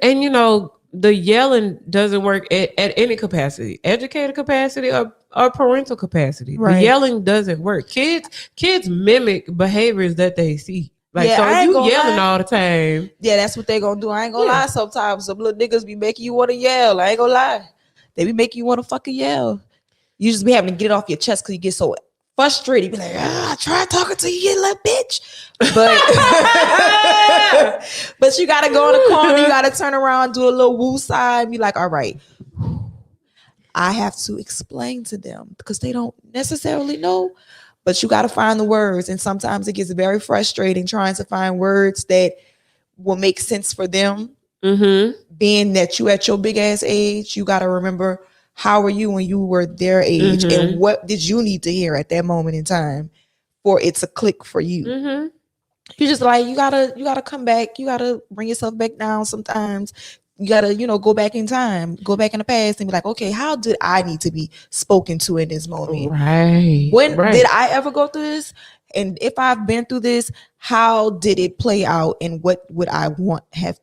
the yelling doesn't work at any capacity, educator capacity or parental capacity. Right. The yelling doesn't work. Kids mimic behaviors that they see. Like, so if you yelling all the time. Yeah, that's what they gonna do. I ain't gonna lie. Sometimes some little niggas be making you want to yell. I ain't gonna lie. They be making you want to fucking yell. You just be having to get it off your chest because you get so frustrated. You be like, I try talking to you, you little bitch. But but you gotta go in the corner, you gotta turn around, do a little woo side, and be like, all right, I have to explain to them because they don't necessarily know. But you got to find the words. And sometimes it gets very frustrating trying to find words that will make sense for them. Being that you at your big ass age, you got to remember, how were you when you were their age? And what did you need to hear at that moment in time for it to click for you? You just like, you gotta come back. You gotta bring yourself back down sometimes. You gotta, go back in time, go back in the past and be like, okay, how did I need to be spoken to in this moment? Right. Did I ever go through this? And if I've been through this, how did it play out? And what would I want to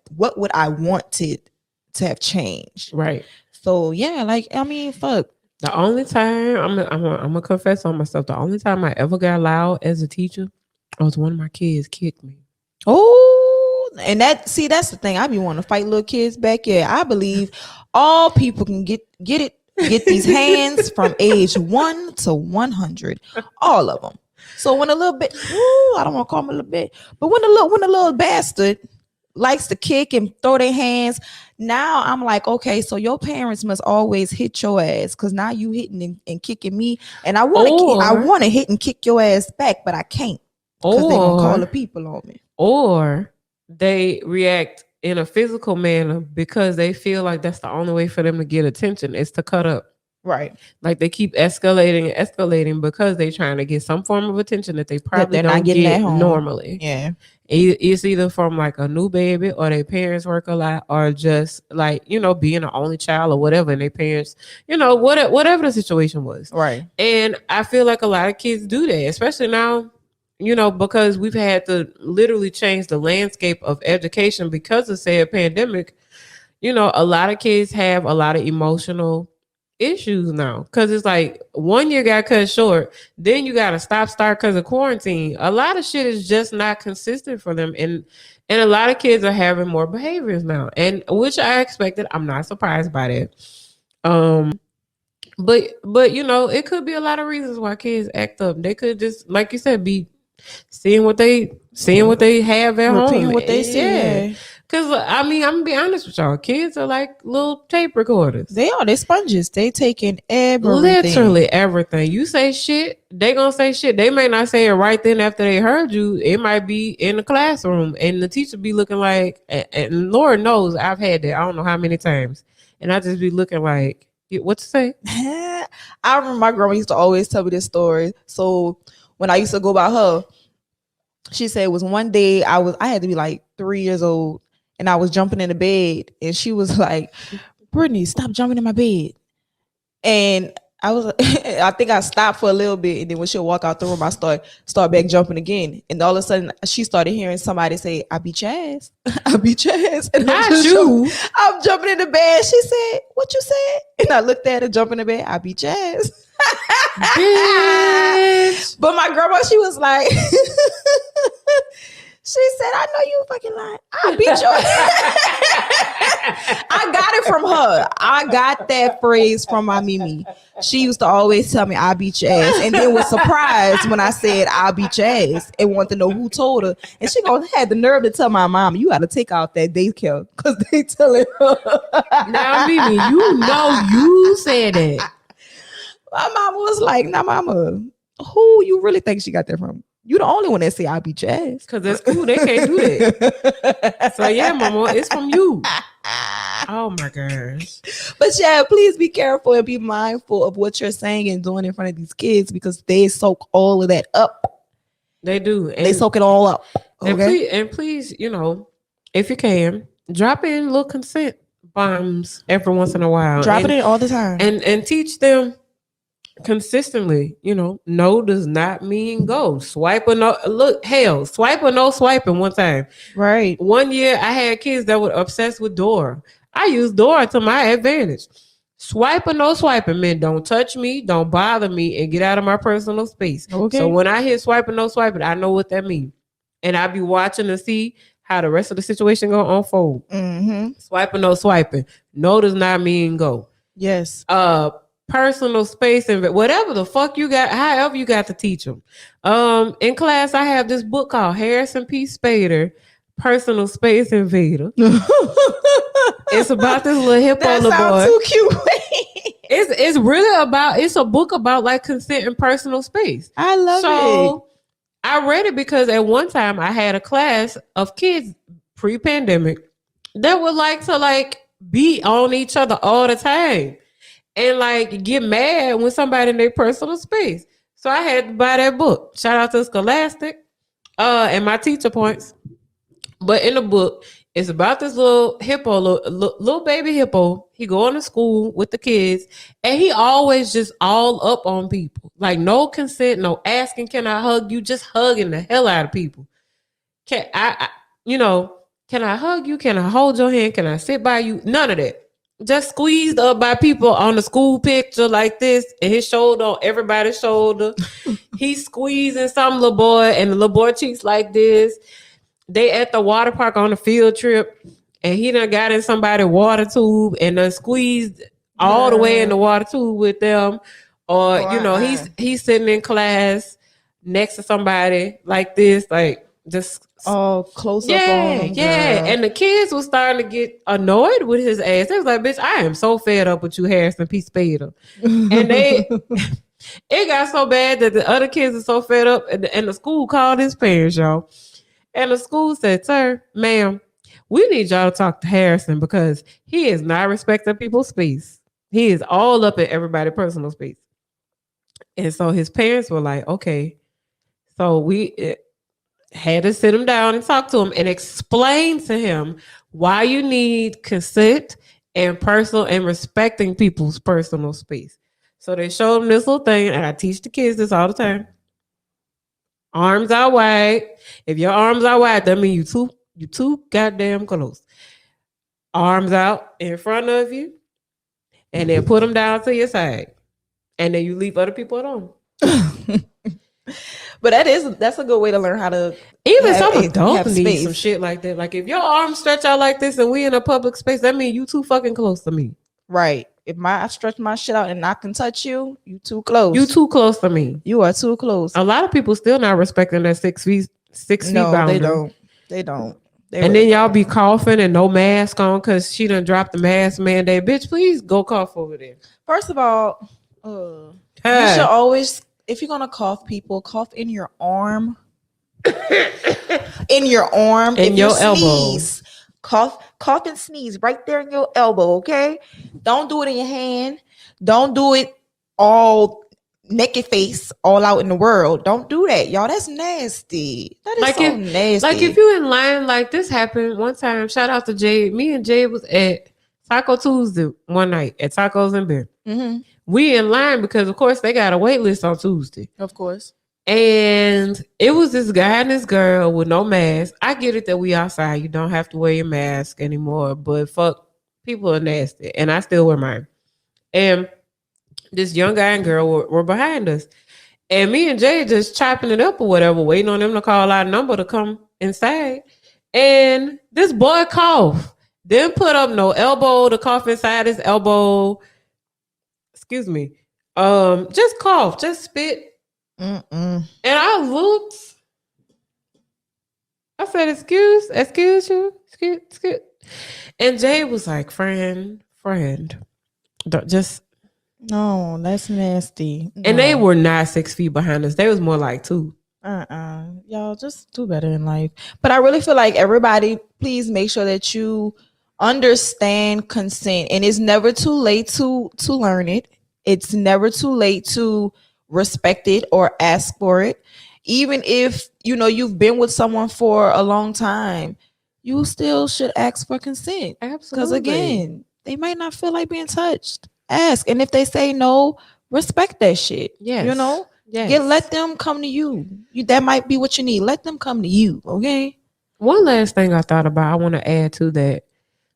have changed? Right. So yeah, fuck. The only time I'm gonna confess on myself, the only time I ever got loud as a teacher was one of my kids kicked me. Oh, and that's the thing. I be wanting to fight little kids back. Yeah, I believe all people can get these hands from age 1 to 100, all of them. So when a little bit, I don't want to call him a little bit, but when a little bastard likes to kick and throw their hands, now I'm like, okay, so your parents must always hit your ass because now you hitting and kicking me, and I want to hit and kick your ass back, but I can't because they gonna call the people on me. Or they react in a physical manner because they feel like that's the only way for them to get attention is to cut up. Right. Like they keep escalating because they're trying to get some form of attention that they probably don't get normally. Yeah. It's either from like a new baby, or their parents work a lot, or just like, being an only child or whatever, and their parents, whatever the situation was. Right. And I feel like a lot of kids do that, especially now, because we've had to literally change the landscape of education because of, say, a pandemic. A lot of kids have a lot of emotional issues now, because it's like 1 year got cut short, then you got to start because of quarantine. A lot of shit is just not consistent for them, and a lot of kids are having more behaviors now, and which I expected. I'm not surprised by that. But it could be a lot of reasons why kids act up. They could just, like you said, be seeing what they have at Repeating home. what they see. Yeah. Because, I mean, I'm going to be honest with y'all. Kids are like little tape recorders. They are. They're sponges. They taking everything. Literally everything. You say shit, they going to say shit. They may not say it right then after they heard you. It might be in the classroom, and the teacher be looking like, and Lord knows I've had that. I don't know how many times. And I just be looking like, what to say? I remember my grandma used to always tell me this story. So when I used to go by her, she said it was one day I had to be like 3 years old, and I was jumping in the bed, and she was like, "Brittany, stop jumping in my bed." And I was, I think I stopped for a little bit, and then when she'll walk out the room, I start back jumping again. And all of a sudden, she started hearing somebody say, "I beat your ass, I beat your ass." And not you. I'm jumping in the bed. She said, "What you said?" And I looked at her, jumping in the bed. "I beat your ass." Bitch. But my grandma, she was like, she said, "I know you fucking lying. I beat your ass." I got it from her. I got that phrase from my Mimi. She used to always tell me, "I beat your ass," and then was surprised when I said, "I'll beat your ass," and wanted to know who told her. And she had the nerve to tell my mom, "You got to take out that daycare because they telling her." Now, Mimi, you said it. My mama was like, "Now, mama, who you really think she got that from? You the only one that say I beat your ass." Because at school, they can't do that. So, yeah, mama, it's from you. Oh, my gosh. But, yeah, please be careful and be mindful of what you're saying and doing in front of these kids, because they soak all of that up. They do. And they soak it all up. Okay? And please, if you can, drop in little consent bombs every once in a while. Drop it in all the time. And teach them consistently, no does not mean go. Swipe or no, look, hell, swipe or no swiping one time. Right. 1 year I had kids that were obsessed with Dora. I used Dora to my advantage. Swipe or no swiping meant don't touch me, don't bother me, and get out of my personal space. Okay. So when I hear swipe or no swiping, I know what that means. And I be watching to see how the rest of the situation gonna unfold. Mm-hmm. Swipe or no swiping. No does not mean go. Yes. Personal space and whatever the fuck you got, however you got to teach them. In class, I have this book called Harrison P. Spader, Personal Space Invader. It's about this little hippo little boy. That sounds too cute. It's really about, it's a book about like consent and personal space. I love it. So I read it because at one time I had a class of kids pre-pandemic that would like to be on each other all the time. And get mad when somebody in their personal space. So I had to buy that book. Shout out to Scholastic and my teacher points. But in the book, it's about this little hippo, little baby hippo. He going to school with the kids, and he always just all up on people. Like no consent, no asking, "Can I hug you?" Just hugging the hell out of people. Can I hug you? Can I hold your hand? Can I sit by you? None of that. Just squeezed up by people on the school picture like this, and his shoulder on everybody's shoulder. He's squeezing some little boy, and the little boy cheeks like this. They at the water park on a field trip, and he done got in somebody's water tube and done squeezed all the way in the water tube with them. Or, he's sitting in class next to somebody like this, just close up on him. Yeah. And the kids were starting to get annoyed with his ass. They was like, "Bitch, I am so fed up with you, Harrison P. Spader." And it got so bad that the other kids are so fed up, and the school called his parents, y'all. And the school said, "Sir, ma'am, we need y'all to talk to Harrison because he is not respecting people's space. He is all up in everybody's personal space." And so his parents were like, "Okay." So Had to sit him down and talk to him and explain to him why you need consent and personal and respecting people's personal space. So they showed him this little thing, and I teach the kids this all the time. Arms out wide. If your arms are wide, that means you too goddamn close. Arms out in front of you, and then put them down to your side, and then you leave other people at home. But that's a good way to learn how to even some adults need some shit like that. Like if your arms stretch out like this and we in a public space, that means you too fucking close to me. Right. If I stretch my shit out and I can touch you, you too close. You too close to me. You are too close. A lot of people still not respecting that 6 feet boundary. They don't. And then y'all be coughing and no mask on because she done dropped the mask mandate. Bitch, please go cough over there. First of all, you should always, if you're gonna cough, people cough in your arm, in your arm, in your elbow. Cough and sneeze right there in your elbow. Okay, don't do it in your hand. Don't do it all naked face all out in the world. Don't do that, y'all. That's nasty. That is so nasty. Like if you in line, like this happened one time. Shout out to Jade. Me and Jade was at Taco Tuesday one night at Tacos and Beer. Mm-hmm. We in line because of course they got a wait list on Tuesday. Of course. And it was this guy and this girl with no mask. I get it that we outside. You don't have to wear your mask anymore. But fuck, people are nasty. And I still wear mine. And this young guy and girl were behind us. And me and Jay just chopping it up or whatever, waiting on them to call our number to come inside. And this boy coughed. Didn't put up no elbow to cough inside his elbow. Excuse me. Just cough. Just spit. Mm-mm. And I looked. I said, excuse you. Excuse. And Jay was like, friend. Just. No, that's nasty. No. And they were not 6 feet behind us. They was more like 2. Y'all just do better in life. But I really feel like everybody, please make sure that you understand consent. And it's never too late to learn it. It's never too late to respect it or ask for it. Even if you've been with someone for a long time, you still should ask for consent. Absolutely. Because again, they might not feel like being touched. Ask. And if they say no, respect that shit. Yes. Yes. Let them come to you. That might be what you need. Let them come to you. Okay. One last thing I thought about, I want to add to that.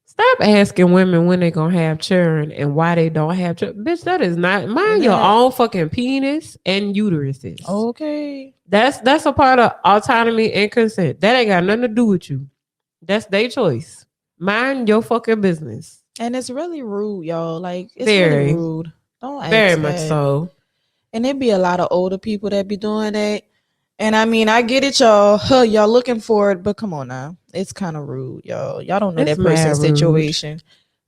Stop asking women when they're going to have children and why they don't have children. Bitch, that is not... Mind your own fucking penis and uteruses. Okay. That's a part of autonomy and consent. That ain't got nothing to do with you. That's their choice. Mind your fucking business. And it's really rude, y'all. Like, it's very really rude. Don't ask very that. much so. And there be a lot of older people that be doing that. And I mean, I get it, y'all. Y'all looking for it, but come on now. It's kind of rude, y'all. Y'all don't know that person's situation.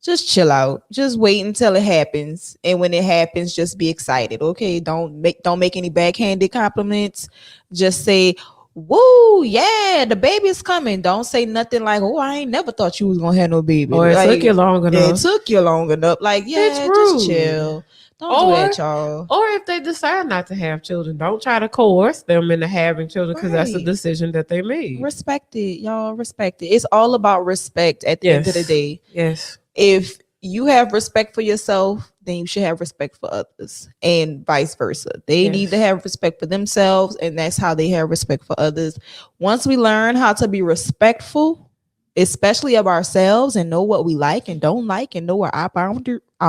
Just chill out. Just wait until it happens. And when it happens, just be excited. Okay. Don't make any backhanded compliments. Just say, woo, yeah, the baby's coming. Don't say nothing like, oh, I ain't never thought you was gonna have no baby. Or it took you long enough. It took you long enough. Like, yeah, just chill. Don't do that, y'all. Or if they decide not to have children, don't try to coerce them into having children because that's a decision that they made. Respect it, y'all. Respect it. It's all about respect at the end of the day. Yes. If you have respect for yourself, then you should have respect for others, and vice versa. They need to have respect for themselves, and that's how they have respect for others. Once we learn how to be respectful, especially of ourselves, and know what we like and don't like, and know where our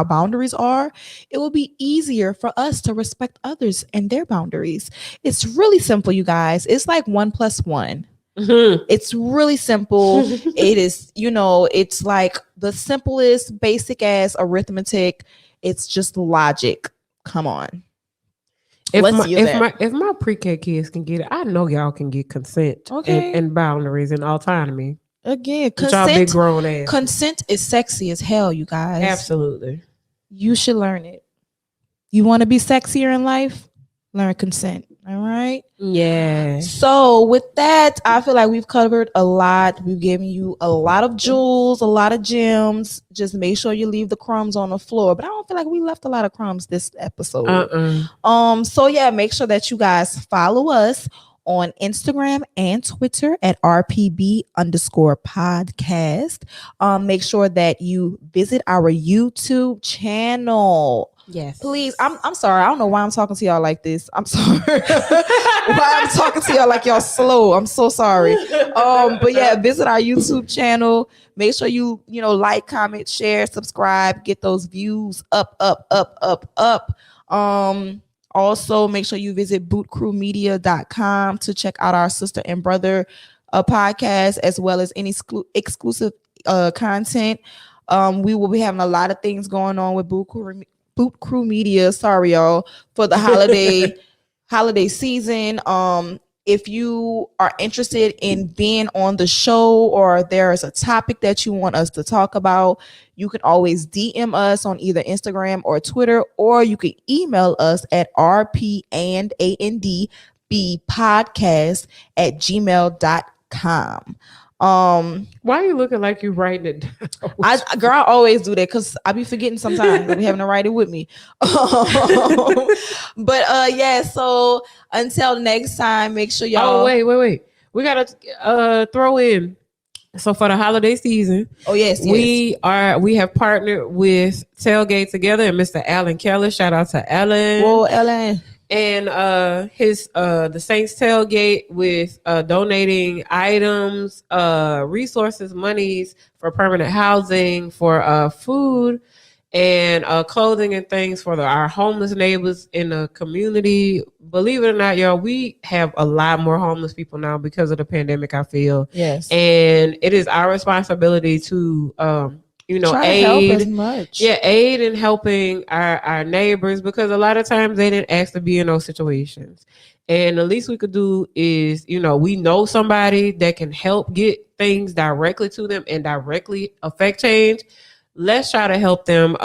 boundaries are, it will be easier for us to respect others and their boundaries. It's really simple, you guys. It's like 1 + 1. Mm-hmm. It's really simple. It is, it's like the simplest, basic ass arithmetic. It's just logic. Come on. If my pre-K kids can get it, I know y'all can get consent and boundaries and autonomy. Again, big grown ass. Consent is sexy as hell, you guys. Absolutely. You should learn it. You want to be sexier in life? Learn consent. All right. Yeah. So with that, I feel like we've covered a lot. We've given you a lot of jewels, a lot of gems. Just make sure you leave the crumbs on the floor. But I don't feel like we left a lot of crumbs this episode. So yeah, make sure that you guys follow us on Instagram and Twitter at RPB_podcast. Make sure that you visit our YouTube channel. Yes. Please. I'm sorry. I don't know why I'm talking to y'all like this. I'm sorry. Why I'm talking to y'all like y'all slow. I'm so sorry. But yeah, visit our YouTube channel. Make sure you like, comment, share, subscribe, get those views up. Also make sure you visit bootcrewmedia.com to check out our sister and brother podcast, as well as any exclusive content. We will be having a lot of things going on with Boot Crew Media. Sorry, y'all, for the holiday season. If you are interested in being on the show, or there is a topic that you want us to talk about, you can always DM us on either Instagram or Twitter, or you can email us at rpandandbpodcast@gmail.com. Why are you looking like you writing it down? I always do that because I be forgetting sometimes. I be having to write it with me. But yeah, so until next time, make sure y'all. Oh, wait. We gotta throw in. So for the holiday season, we have partnered with Tailgate Together and Mr. Alan Keller. Shout out to Alan. Whoa, Alan. And his the Saints Tailgate with donating items, resources, monies for permanent housing, for food and clothing and things for our homeless neighbors in the community. Believe it or not, y'all, we have a lot more homeless people now because of the pandemic, I feel. Yes. And it is our responsibility to aid in helping our neighbors, because a lot of times they didn't ask to be in those situations. And the least we could do is, we know somebody that can help get things directly to them and directly affect change. Let's try to help them.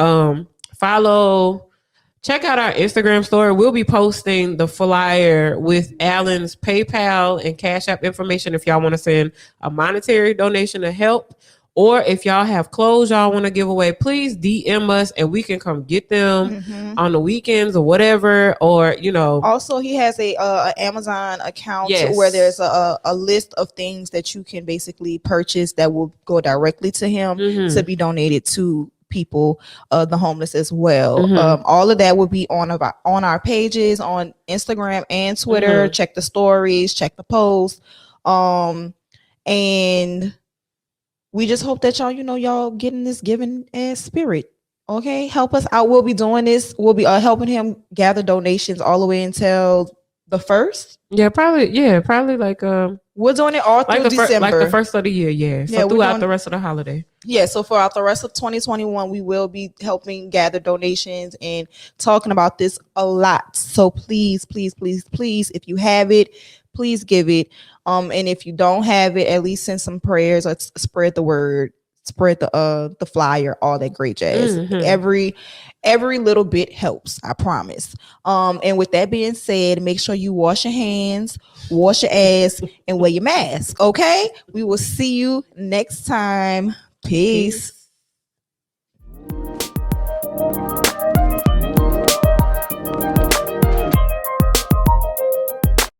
Check out our Instagram story. We'll be posting the flyer with Alan's PayPal and Cash App information if y'all want to send a monetary donation to help. Or if y'all have clothes y'all want to give away, please DM us and we can come get them on the weekends or whatever. Or, Also, he has a Amazon account where there's a list of things that you can basically purchase that will go directly to him to be donated to people, the homeless as well. All of that will be on our pages on Instagram and Twitter. Check the stories, check the posts. And we just hope that y'all getting this giving spirit. Okay, help us out. We'll be doing this. We'll be helping him gather donations all the way until the 1st. Yeah, probably like we're doing it all through December, like the first of the year. Yeah, so throughout the rest of the holiday. Yeah, so throughout the rest of 2021, we will be helping gather donations and talking about this a lot. So please, if you have it, please give it. And if you don't have it, at least send some prayers or spread the word, spread the flyer, all that great jazz. Every little bit helps, I promise. And with that being said, make sure you wash your hands, wash your ass, and wear your mask. Okay, we will see you next time. Peace.